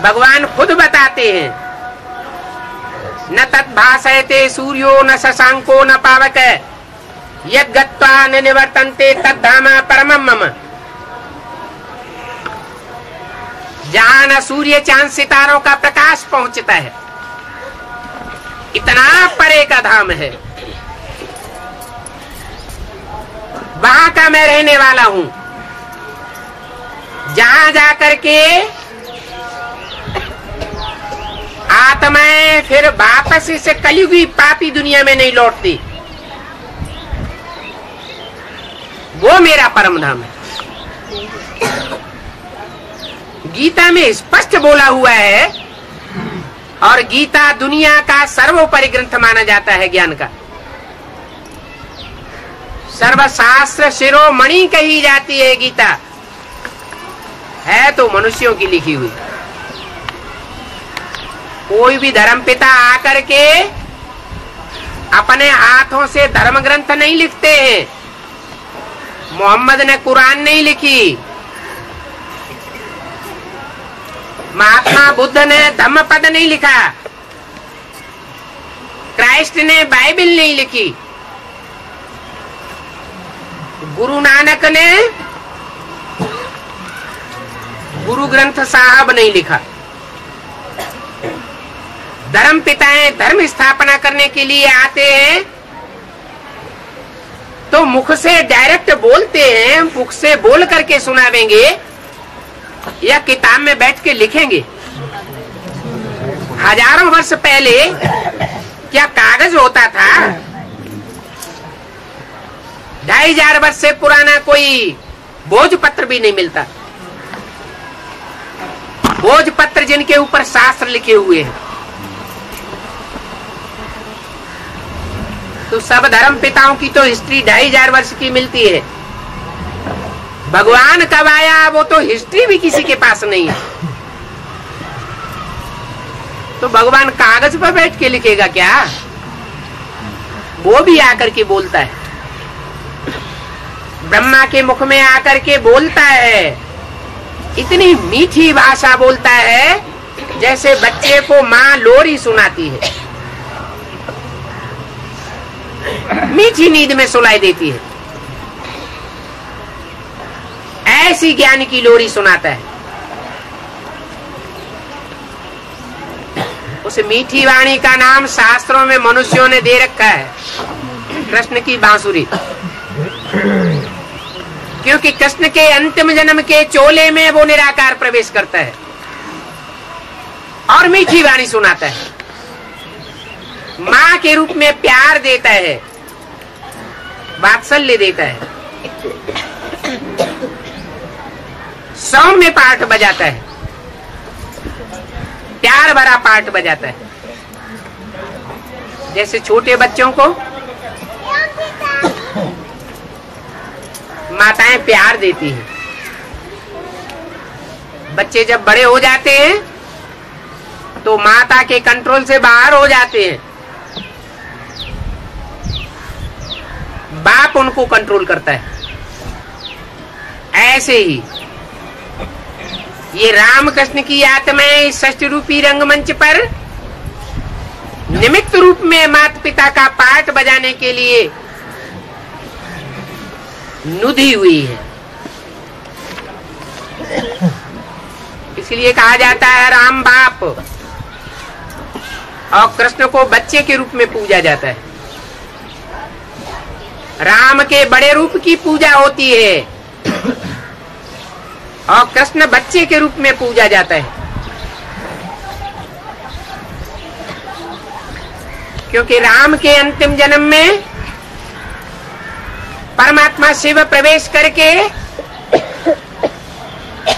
भगवान खुद बताते हैं। न तद्भासयते सूर्यो न शशांको न पावक यद गत्वा न निवर्तन्ते तद्धाम परमं मम। जहां न सूर्य चांद सितारों का प्रकाश पहुंचता है, इतना परे का धाम है, वहां का मैं रहने वाला हूं। जहां जाकर के आत्माएं फिर वापस इस कलयुगी पापी दुनिया में नहीं लौटती, वो मेरा परम धाम है। गीता में स्पष्ट बोला हुआ है, और गीता दुनिया का सर्वोपरि ग्रंथ माना जाता है ज्ञान का। सर्वशास्त्र शिरोमणि कही जाती है गीता, है तो मनुष्यों की लिखी हुई। कोई भी धर्म पिता आकर के अपने हाथों से धर्म ग्रंथ नहीं लिखते हैं। मोहम्मद ने कुरान नहीं लिखी, महात्मा बुद्ध ने धम्मपद नहीं लिखा, क्राइस्ट ने बाइबल नहीं लिखी, गुरु नानक ने गुरु ग्रंथ साहब नहीं लिखा। धर्म पिताएं धर्म स्थापना करने के लिए आते हैं तो मुख से डायरेक्ट बोलते हैं, मुख से बोल करके सुनावेंगे या किताब में बैठ के लिखेंगे। हजारों वर्ष पहले क्या कागज होता था? 2500 वर्ष से पुराना कोई भोजपत्र भी नहीं मिलता। भोजपत्र जिनके ऊपर शास्त्र लिखे हुए हैं, तो सब धर्म पिताओं की तो हिस्ट्री 2500 वर्ष की मिलती है। भगवान कब आया वो तो हिस्ट्री भी किसी के पास नहीं है। तो भगवान कागज पर बैठ के लिखेगा क्या? वो भी आकर के बोलता है, ब्रह्मा के मुख में आकर के बोलता है। इतनी मीठी भाषा बोलता है जैसे बच्चे को माँ लोरी सुनाती है, मीठी नींद में सुलाई देती है, ऐसी ज्ञान की लोरी सुनाता है। उस मीठी वाणी का नाम शास्त्रों में मनुष्यों ने दे रखा है कृष्ण की बांसुरी, क्योंकि कृष्ण के अंतिम जन्म के चोले में वो निराकार प्रवेश करता है और मीठी वाणी सुनाता है। माँ के रूप में प्यार देता है, वात्सल्य देता है, सौम्य पाठ बजाता है, प्यार भरा पाठ बजाता है। जैसे छोटे बच्चों को माताएं प्यार देती हैं, बच्चे जब बड़े हो जाते हैं तो माता के कंट्रोल से बाहर हो जाते हैं, बाप उनको कंट्रोल करता है। ऐसे ही ये रामकृष्ण की आत्माएं षष्ठी रूपी रंगमंच पर निमित्त रूप में माता पिता का पाठ बजाने के लिए नुधी हुई है। इसलिए कहा जाता है राम बाप, और कृष्ण को बच्चे के रूप में पूजा जाता है। राम के बड़े रूप की पूजा होती है और कृष्ण बच्चे के रूप में पूजा जाता है, क्योंकि राम के अंतिम जन्म में परमात्मा शिव प्रवेश करके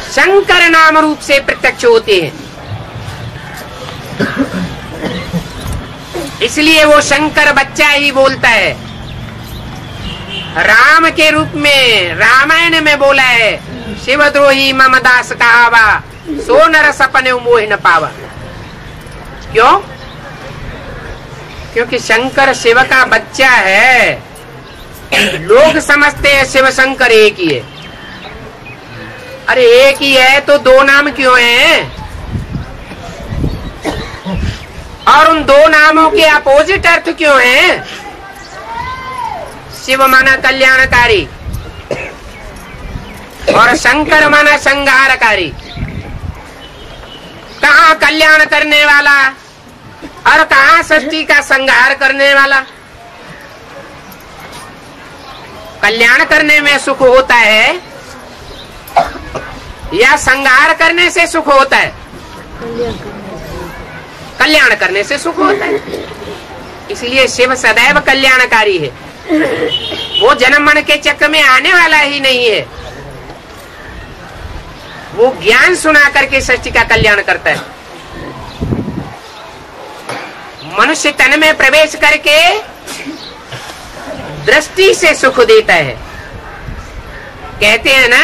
शंकर नाम रूप से प्रत्यक्ष होते हैं। इसलिए वो शंकर बच्चा ही बोलता है। राम के रूप में रामायण में बोला है, शिवद्रोही मम दास कहावा, सो नर सपने मोह न पावा। क्यों? क्योंकि शंकर शिव का बच्चा है। लोग समझते हैं शिव शंकर एक ही है। अरे एक ही है तो दो नाम क्यों हैं? और उन दो नामों के अपोजिट अर्थ क्यों हैं? शिव माना कल्याणकारी और शंकर माना संहारकारी। कहाँ कल्याण करने वाला और कहाँ सृष्टि का संहार करने वाला? कल्याण करने में सुख होता है या संहार करने से सुख होता है? कल्याण करने से सुख होता है। इसलिए शिव सदैव कल्याणकारी है। वो जन्म मरण के चक्र में आने वाला ही नहीं है। वो ज्ञान सुना करके सृष्टि का कल्याण करता है। मनुष्य तन में प्रवेश करके दृष्टि से सुख देता है। कहते हैं ना,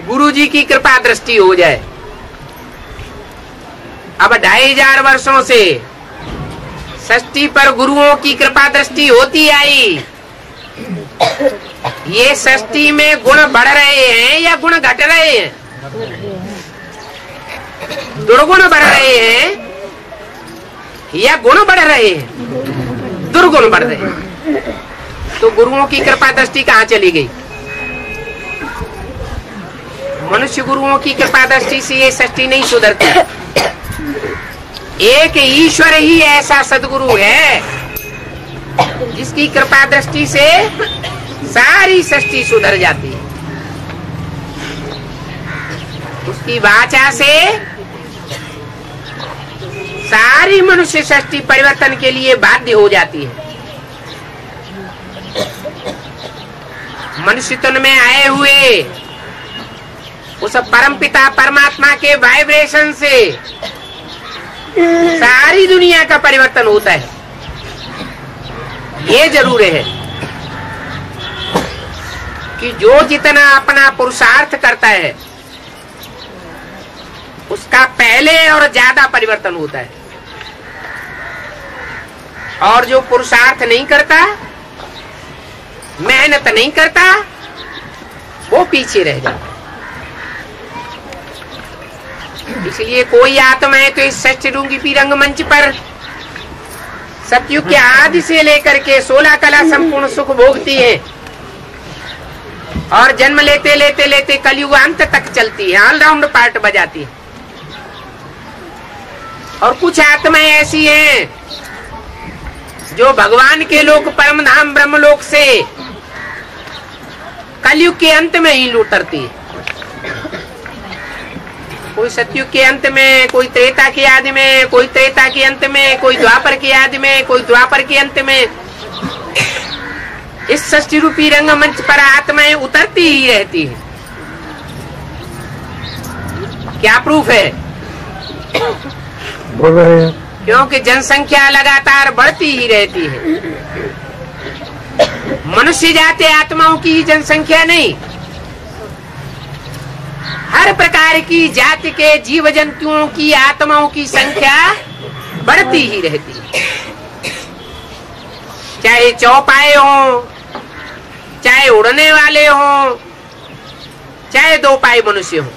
गुरु जी की कृपा दृष्टि हो जाए। अब 2500 वर्षों से सृष्टि पर गुरुओं की कृपा दृष्टि होती आई। ये सृष्टि में गुण बढ़ रहे हैं या गुण घट रहे हैं? दुर्गुण बढ़ रहे हैं या गुण बढ़ रहे हैं? दुर्गुण बढ़ रहे हैं। तो गुरुओं की कृपा दृष्टि कहाँ चली गई? मनुष्य गुरुओं की कृपा दृष्टि से ये सृष्टि नहीं सुधरती। एक ईश्वर ही ऐसा सदगुरु है जिसकी कृपा दृष्टि से सारी सृष्टि सुधर जाती है। उसकी वाचा से सारी मनुष्य सृष्टि परिवर्तन के लिए बाध्य हो जाती है। मनुष्य तन में आए हुए उस परमपिता परमात्मा के वाइब्रेशन से सारी दुनिया का परिवर्तन होता है। ये जरूर है कि जो जितना अपना पुरुषार्थ करता है उसका पहले और ज्यादा परिवर्तन होता है, और जो पुरुषार्थ नहीं करता, मेहनत नहीं करता, वो पीछे रह जाता। इसलिए कोई आत्माएं तो इस सच्चडूंगी रंगमंच पर सतयुग के आदि से लेकर के 16 कला संपूर्ण सुख भोगती है और जन्म लेते लेते लेते कलयुग अंत तक चलती है, ऑलराउंड पार्ट बजाती है। और कुछ आत्माएं ऐसी हैं जो भगवान के लोक परम धाम ब्रह्मलोक से कलयुग के अंत में ही लुटरती है। कोई सतयुग के अंत में, कोई त्रेता के आदि में, कोई त्रेता के अंत में, कोई द्वापर के आदि में, कोई द्वापर के अंत में। इस सृष्टि रूपी रंगमंच पर आत्माएं उतरती ही रहती है। क्या प्रूफ है? बोल रहे हैं क्योंकि जनसंख्या लगातार बढ़ती ही रहती है। मनुष्य जाति आत्माओं की ही जनसंख्या नहीं, हर प्रकार की जाति के जीव जंतुओं की आत्माओं की संख्या बढ़ती ही रहती है। चाहे चौपाए हों, चाहे उड़ने वाले हों, चाहे दो पाए मनुष्य हों।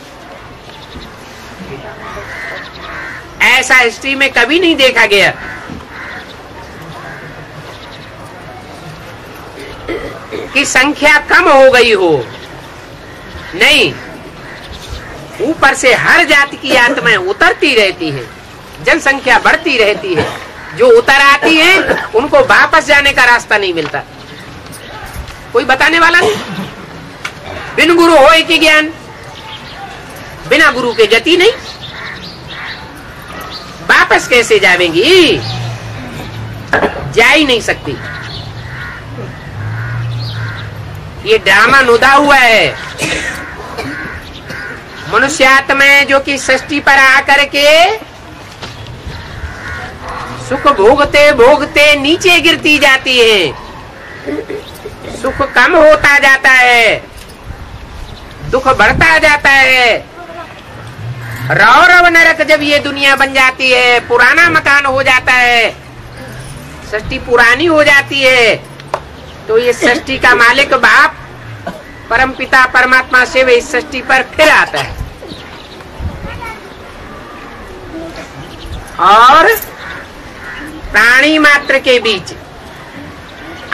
ऐसा हिस्ट्री में कभी नहीं देखा गया कि संख्या कम हो गई हो। नहीं, ऊपर से हर जाति की आत्माएं उतरती रहती है, जनसंख्या बढ़ती रहती है। जो उतर आती है उनको वापस जाने का रास्ता नहीं मिलता, कोई बताने वाला नहीं। बिन गुरु होए कि ज्ञान, बिना गुरु के गति नहीं। वापस कैसे जावेंगी? जा ही नहीं सकती। ये ड्रामा नुदा हुआ है। मनुष्य आत्माएं जो कि सृष्टि पर आकर के सुख भोगते भोगते नीचे गिरती जाती है, सुख कम होता जाता है, दुख बढ़ता जाता है। रौरव नरक जब ये दुनिया बन जाती है, पुराना मकान हो जाता है, सृष्टि पुरानी हो जाती है, तो ये सृष्टि का मालिक बाप परमपिता परमात्मा से वे इस सृष्टि पर फिर आता है और प्राणी मात्र के बीच,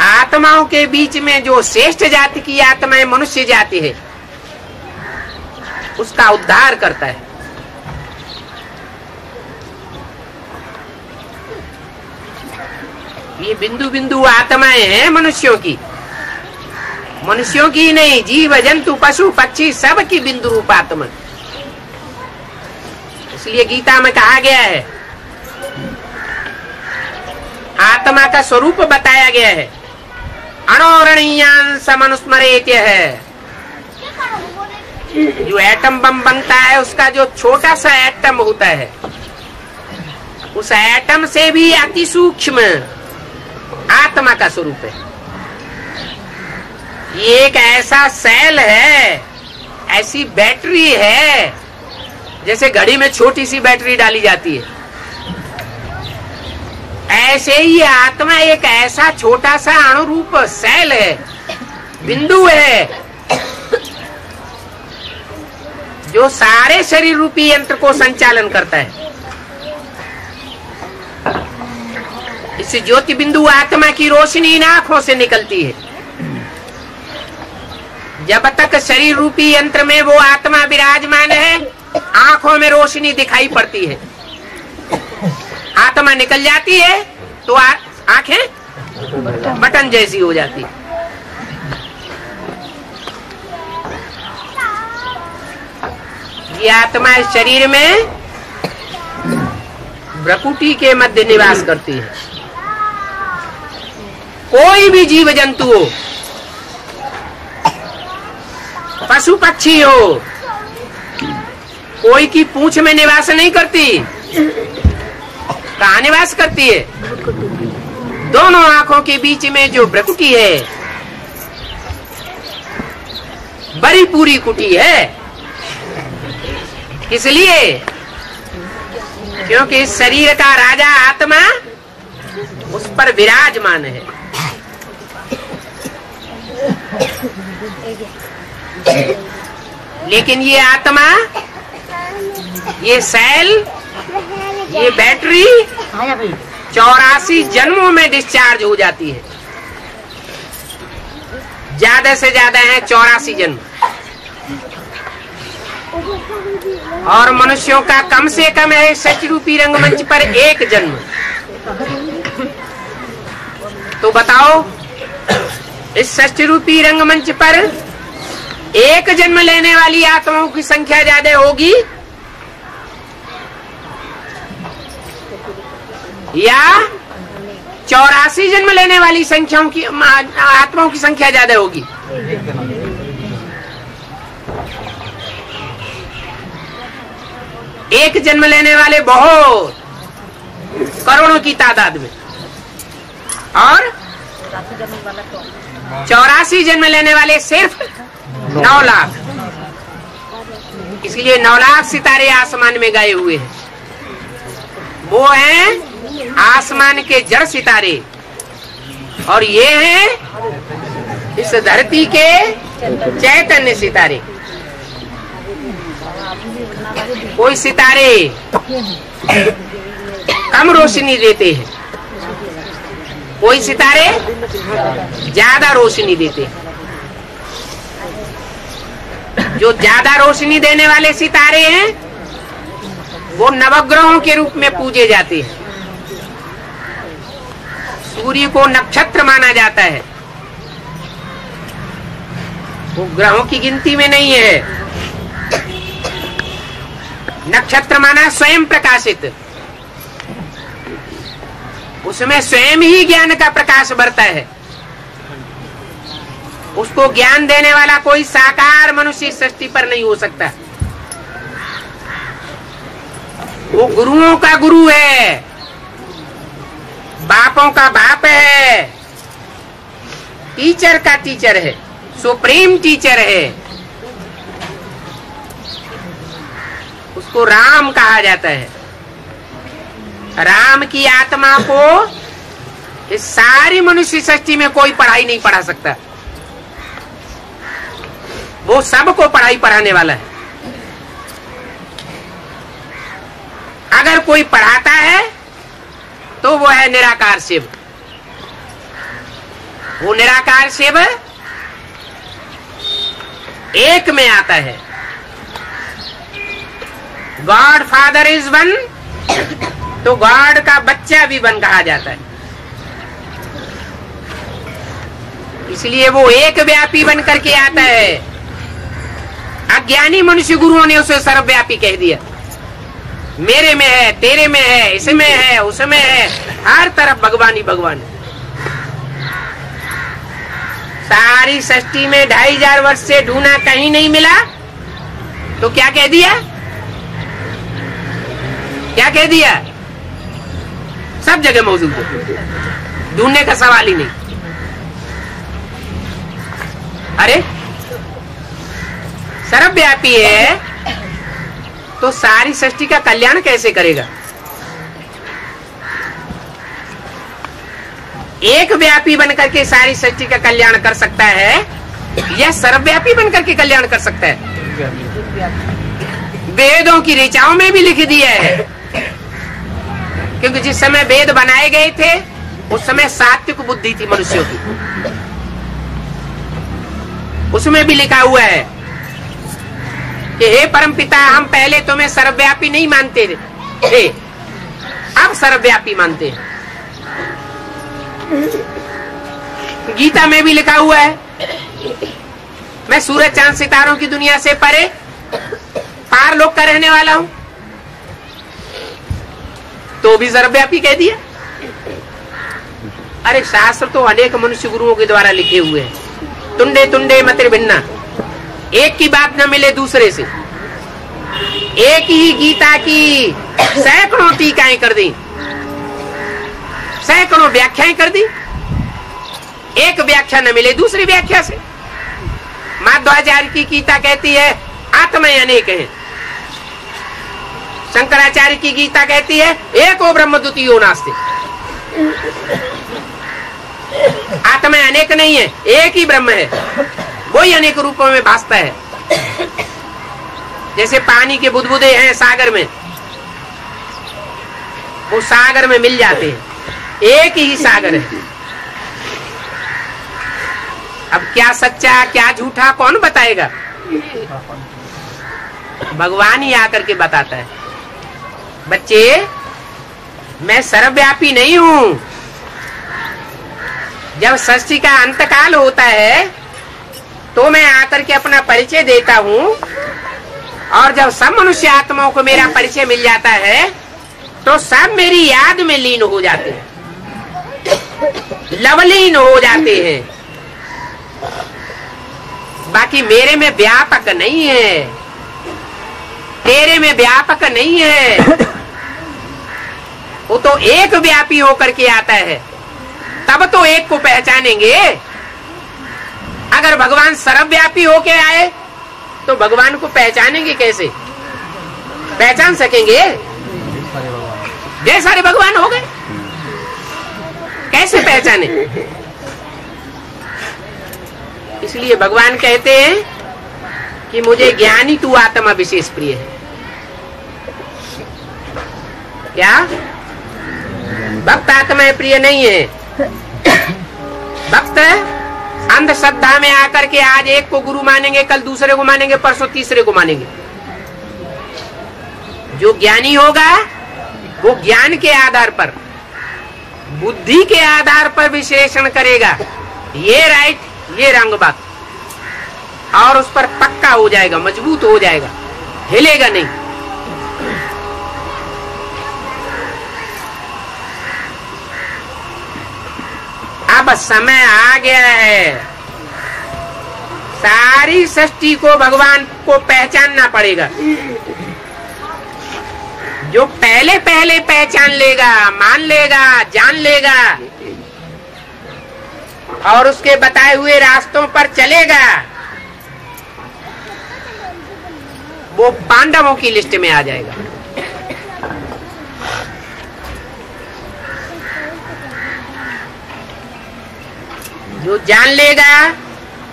आत्माओं के बीच में जो श्रेष्ठ जाति की आत्मा है, मनुष्य जाति है, उसका उद्धार करता है। ये बिंदु बिंदु आत्माएं हैं मनुष्यों की ही नहीं, जीव जंतु पशु पक्षी सब की बिंदु रूप आत्मा। इसलिए गीता में कहा गया है, आत्मा का स्वरूप बताया गया है, अणोरणीयान समनुस्मरेत्य है। जो एटम बम बनता है, उसका जो छोटा सा एटम होता है, उस एटम से भी अति सूक्ष्म आत्मा का स्वरूप है। ये एक ऐसा सेल है, ऐसी बैटरी है, जैसे घड़ी में छोटी सी बैटरी डाली जाती है, ऐसे ही आत्मा एक ऐसा छोटा सा अणुरूप सेल है, बिंदु है, जो सारे शरीर रूपी यंत्र को संचालन करता है। इस ज्योति बिंदु आत्मा की रोशनी इन आंखों से निकलती है। जब तक शरीर रूपी यंत्र में वो आत्मा विराजमान है, आंखों में रोशनी दिखाई पड़ती है। आत्मा निकल जाती है तो आंखें बटन जैसी हो जाती है। ये आत्मा इस शरीर में भ्रकुटी के मध्य निवास करती है। कोई भी जीव जंतु हो, पशु पक्षी हो, कोई की पूंछ में निवास नहीं करती। कहाँ निवास करती है? दोनों आंखों के बीच में जो भ्रकुटी है, बड़ी पूरी कुटी है। इसलिए क्योंकि इस शरीर का राजा आत्मा उस पर विराजमान है। लेकिन ये आत्मा, ये सेल, ये बैटरी 84 जन्मों में डिस्चार्ज हो जाती है। ज्यादा से ज्यादा है 84 जन्म, और मनुष्यों का कम से कम है सच रूपी रंगमंच पर 1 जन्म। तो बताओ, इस सच रूपी रंगमंच पर 1 जन्म लेने वाली आत्माओं की संख्या ज्यादा होगी या 84 जन्म लेने वाली संख्याओं की आत्माओं की संख्या ज्यादा होगी? एक जन्म लेने वाले बहुत करोड़ों की तादाद में, और 84 जन्म लेने वाले सिर्फ 9 लाख। इसलिए 9 लाख सितारे आसमान में गए हुए हैं। वो हैं आसमान के जड़ सितारे, और ये हैं इस धरती के चैतन्य सितारे। कोई सितारे कम रोशनी देते हैं, कोई सितारे ज्यादा रोशनी देते हैं। जो ज्यादा रोशनी देने वाले सितारे हैं वो नवग्रहों के रूप में पूजे जाते हैं। सूर्य को नक्षत्र माना जाता है, वो ग्रहों की गिनती में नहीं है। नक्षत्र माना स्वयं प्रकाशित, उसमें स्वयं ही ज्ञान का प्रकाश बरता है। उसको ज्ञान देने वाला कोई साकार मनुष्य सृष्टि पर नहीं हो सकता। वो गुरुओं का गुरु है, बापों का बाप है, टीचर का टीचर है, सुप्रीम टीचर है। उसको राम कहा जाता है। राम की आत्मा को इस सारी मनुष्य सृष्टि में कोई पढ़ाई नहीं पढ़ा सकता। वो सबको पढ़ाई पढ़ाने वाला है। अगर कोई पढ़ाता है तो वो है निराकार शिव। वो निराकार शिव एक में आता है। गॉड फादर इज वन, तो गॉड का बच्चा भी वन कहा जाता है। इसलिए वो एक व्यापी बन करके आता है। अज्ञानी मनुष्य गुरुओं ने उसे सर्वव्यापी कह दिया। मेरे में है, तेरे में है, इसमें है, उसमें है, हर तरफ भगवान ही भगवान। सारी सृष्टि में 2500 वर्ष से ढूंढा, कहीं नहीं मिला, तो क्या कह दिया? क्या कह दिया? सब जगह मौजूद है, ढूंढने का सवाल ही नहीं। अरे सर्वव्यापी है तो सारी सृष्टि का कल्याण कैसे करेगा? एक व्यापी बनकर के सारी सृष्टि का कल्याण कर सकता है या सर्वव्यापी बनकर के कल्याण कर सकता है? वेदों की ऋचाओं में भी लिख दिया है, क्योंकि जिस समय वेद बनाए गए थे उस समय सात्विक बुद्धि थी मनुष्यों की। उसमें भी लिखा हुआ है कि हे परमपिता, हम पहले तुम्हें सर्वव्यापी नहीं मानते थे, अब सर्वव्यापी मानते हैं। गीता में भी लिखा हुआ है, मैं सूरज चांद सितारों की दुनिया से परे पार लोक का रहने वाला हूं, तो भी सर्वव्यापी कह दिया। अरे शास्त्र तो अनेक मनुष्य गुरुओं के द्वारा लिखे हुए हैं। तुंडे तुंडे मतिर भिन्ना, एक की बात न मिले दूसरे से। एक ही गीता की सैकड़ों टीकाएं कर दी, सैकड़ों व्याख्याएं कर दी, एक व्याख्या न मिले दूसरी व्याख्या से। माध्वाचार्य की गीता कहती है आत्माएं अनेक हैं, शंकराचार्य की गीता कहती है एको ब्रह्म द्वितीयो नास्ति। आत्माएं अनेक नहीं है, एक ही ब्रह्म है, वही अनेक रूपों में भासता है। जैसे पानी के बुदबुदे हैं सागर में, वो सागर में मिल जाते हैं, एक ही सागर है। अब क्या सच्चा क्या झूठा कौन बताएगा? भगवान ही आकर के बताता है। बच्चे, मैं सर्वव्यापी नहीं हूं। जब सृष्टि का अंतकाल होता है तो मैं आकर के अपना परिचय देता हूं, और जब सब मनुष्य आत्माओं को मेरा परिचय मिल जाता है तो सब मेरी याद में लीन हो जाते हैं, लवलीन हो जाते हैं। बाकी मेरे में व्यापक नहीं है, तेरे में व्यापक नहीं है, वो तो एक व्यापी होकर के आता है, तब तो एक को पहचानेंगे। अगर भगवान सर्वव्यापी होके आए तो भगवान को पहचानेंगे कैसे? पहचान सकेंगे? ढेर सारे भगवान हो गए, कैसे पहचाने? इसलिए भगवान कहते हैं कि मुझे ज्ञानी तू आत्मा विशेष प्रिय है। क्या? भक्त आत्मा प्रिय नहीं है। भक्त अंधश्रद्धा में आकर के आज एक को गुरु मानेंगे, कल दूसरे को मानेंगे, परसों तीसरे को मानेंगे। जो ज्ञानी होगा वो ज्ञान के आधार पर, बुद्धि के आधार पर विश्लेषण करेगा, ये राइट ये रंग बात, और उस पर पक्का हो जाएगा, मजबूत हो जाएगा, हिलेगा नहीं। अब समय आ गया है, सारी सृष्टि को भगवान को पहचानना पड़ेगा। जो पहले पहले पहचान लेगा, मान लेगा, जान लेगा और उसके बताए हुए रास्तों पर चलेगा, वो पांडवों की लिस्ट में आ जाएगा। जो जान लेगा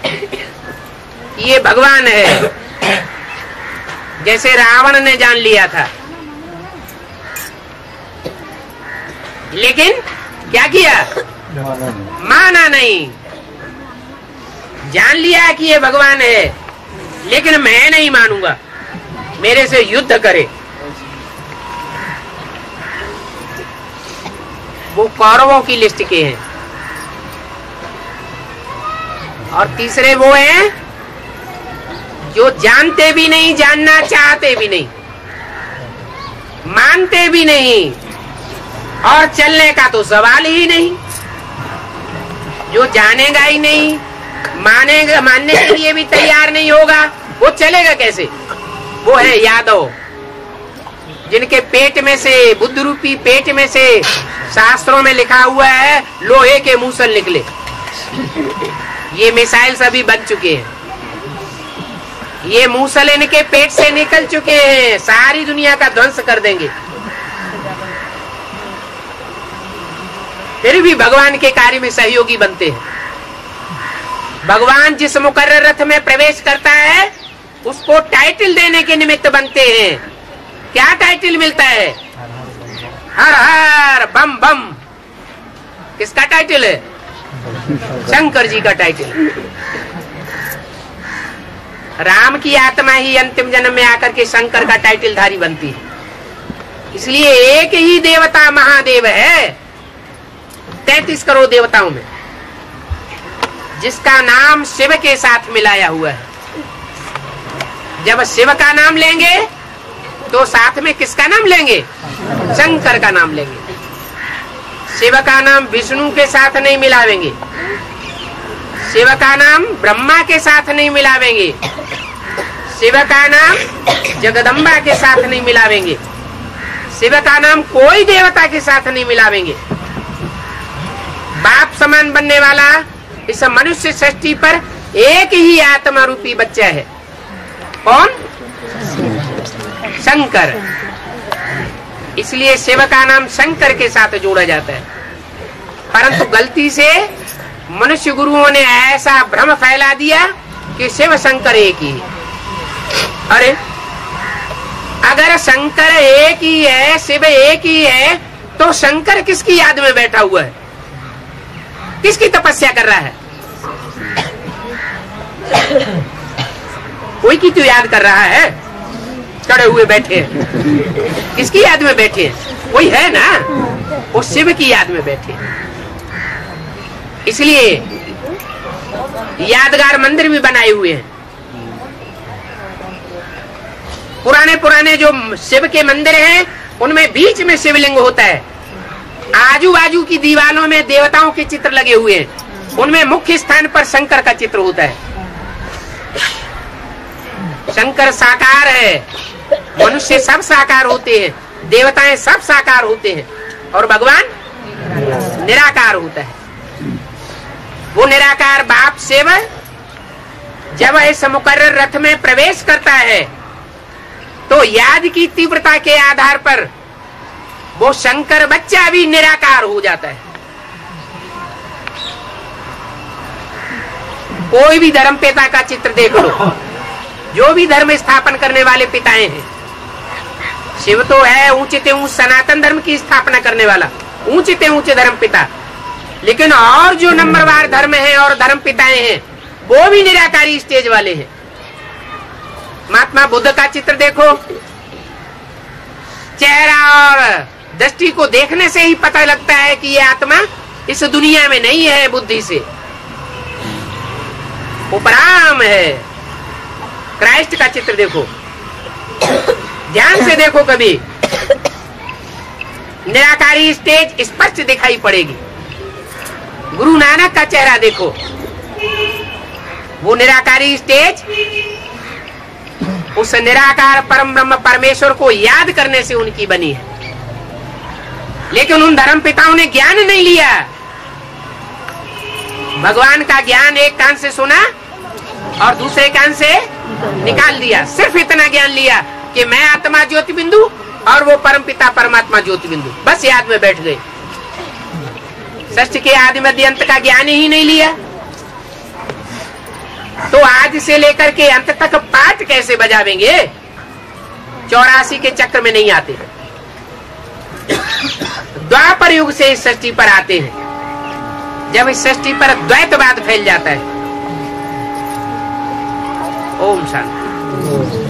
कि ये भगवान है, जैसे रावण ने जान लिया था, लेकिन क्या किया? माना नहीं। जान लिया कि ये भगवान है, लेकिन मैं नहीं मानूंगा, मेरे से युद्ध करे। वो कौरवों की लिस्ट के हैं। और तीसरे वो हैं जो जानते भी नहीं, जानना चाहते भी नहीं, मानते भी नहीं, और चलने का तो सवाल ही नहीं। जो जानेगा ही नहीं, मानेगा, मानने के लिए भी तैयार नहीं होगा, वो चलेगा कैसे? वो है यादव, जिनके पेट में से, बुद्ध रूपी पेट में से शास्त्रों में लिखा हुआ है लोहे के मूसल निकले। ये मिसाइल सभी बन चुके हैं, ये मूसल इनके पेट से निकल चुके हैं, सारी दुनिया का ध्वंस कर देंगे। फिर भी भगवान के कार्य में सहयोगी बनते हैं। भगवान जिस मुकर्रर रथ में प्रवेश करता है उसको टाइटल देने के निमित्त बनते हैं। क्या टाइटल मिलता है? हर हर बम बम। किसका टाइटल है? शंकर जी का टाइटल। राम की आत्मा ही अंतिम जन्म में आकर के शंकर का टाइटल धारी बनती है। इसलिए एक ही देवता महादेव है 33 करोड़ देवताओं में, जिसका नाम शिव के साथ मिलाया हुआ है। जब शिव का नाम लेंगे तो साथ में किसका नाम लेंगे? शंकर का नाम लेंगे। शिव का नाम विष्णु के साथ नहीं मिलावेंगे, शिव का नाम ब्रह्मा के साथ नहीं मिलावेंगे, शिव का नाम जगदम्बा के साथ नहीं मिलावेंगे, शिव का नाम कोई देवता के साथ नहीं मिलावेंगे। बाप समान बनने वाला इस मनुष्य सृष्टि पर एक ही आत्मा रूपी बच्चा है। कौन? शंकर। इसलिए शिव का नाम शंकर के साथ जोड़ा जाता है। परंतु गलती से मनुष्य गुरुओं ने ऐसा भ्रम फैला दिया कि शिव शंकर एक ही है। अरे अगर शंकर एक ही है, शिव एक ही है, तो शंकर किसकी याद में बैठा हुआ है? किसकी तपस्या कर रहा है? कोई की तो याद कर रहा है, चढ़े हुए बैठे हैं। किसकी याद में बैठे हैं? कोई है ना, वो शिव की याद में बैठे हैं। इसलिए यादगार मंदिर भी बनाए हुए हैं। पुराने पुराने जो शिव के मंदिर हैं उनमें बीच में शिवलिंग होता है, आजू बाजू की दीवारों में देवताओं के चित्र लगे हुए हैं, उनमें मुख्य स्थान पर शंकर का चित्र होता है। शंकर साकार है, मनुष्य सब साकार होते हैं, देवताएं सब साकार होते हैं, और भगवान निराकार होता है। वो निराकार बाप शिव जब इस मुकर्रर रथ में प्रवेश करता है तो याद की तीव्रता के आधार पर वो शंकर बच्चा भी निराकार हो जाता है। कोई भी धर्म पिता का चित्र देख लो, जो भी धर्म स्थापन करने वाले पिताएं हैं, शिव तो है ऊंचे ते ऊंच सनातन धर्म की स्थापना करने वाला, ऊंचे ते ऊंचे धर्म पिता, लेकिन और जो नंबरवार धर्म है और धर्म पिताएं हैं वो भी निराकारी स्टेज वाले हैं। महात्मा बुद्ध का चित्र देखो, चेहरा और दृष्टि को देखने से ही पता लगता है कि ये आत्मा इस दुनिया में नहीं है, बुद्धि से उपराम है। क्राइस्ट का चित्र देखो, ध्यान से देखो, कभी निराकारी स्टेज स्पष्ट दिखाई पड़ेगी। गुरु नानक का चेहरा देखो, वो निराकारी स्टेज उस निराकार परम ब्रह्म परमेश्वर को याद करने से उनकी बनी है। लेकिन उन धर्म पिताओं ने ज्ञान नहीं लिया। भगवान का ज्ञान एक कान से सुना और दूसरे कान से निकाल दिया। सिर्फ इतना ज्ञान लिया कि मैं आत्मा ज्योति बिंदु और वो परम पिता परमात्मा ज्योति बिंदु, बस याद में बैठ गए। सृष्टि के आदि मध्य अंत का ज्ञान ही नहीं लिया, तो आज से लेकर के अंत तक पाठ कैसे बजावेंगे? 84 के चक्र में नहीं आते। द्वापर युग से इस सृष्टि पर आते हैं, जब इस सृष्टि पर द्वैतवाद फैल जाता है। ओम शांति।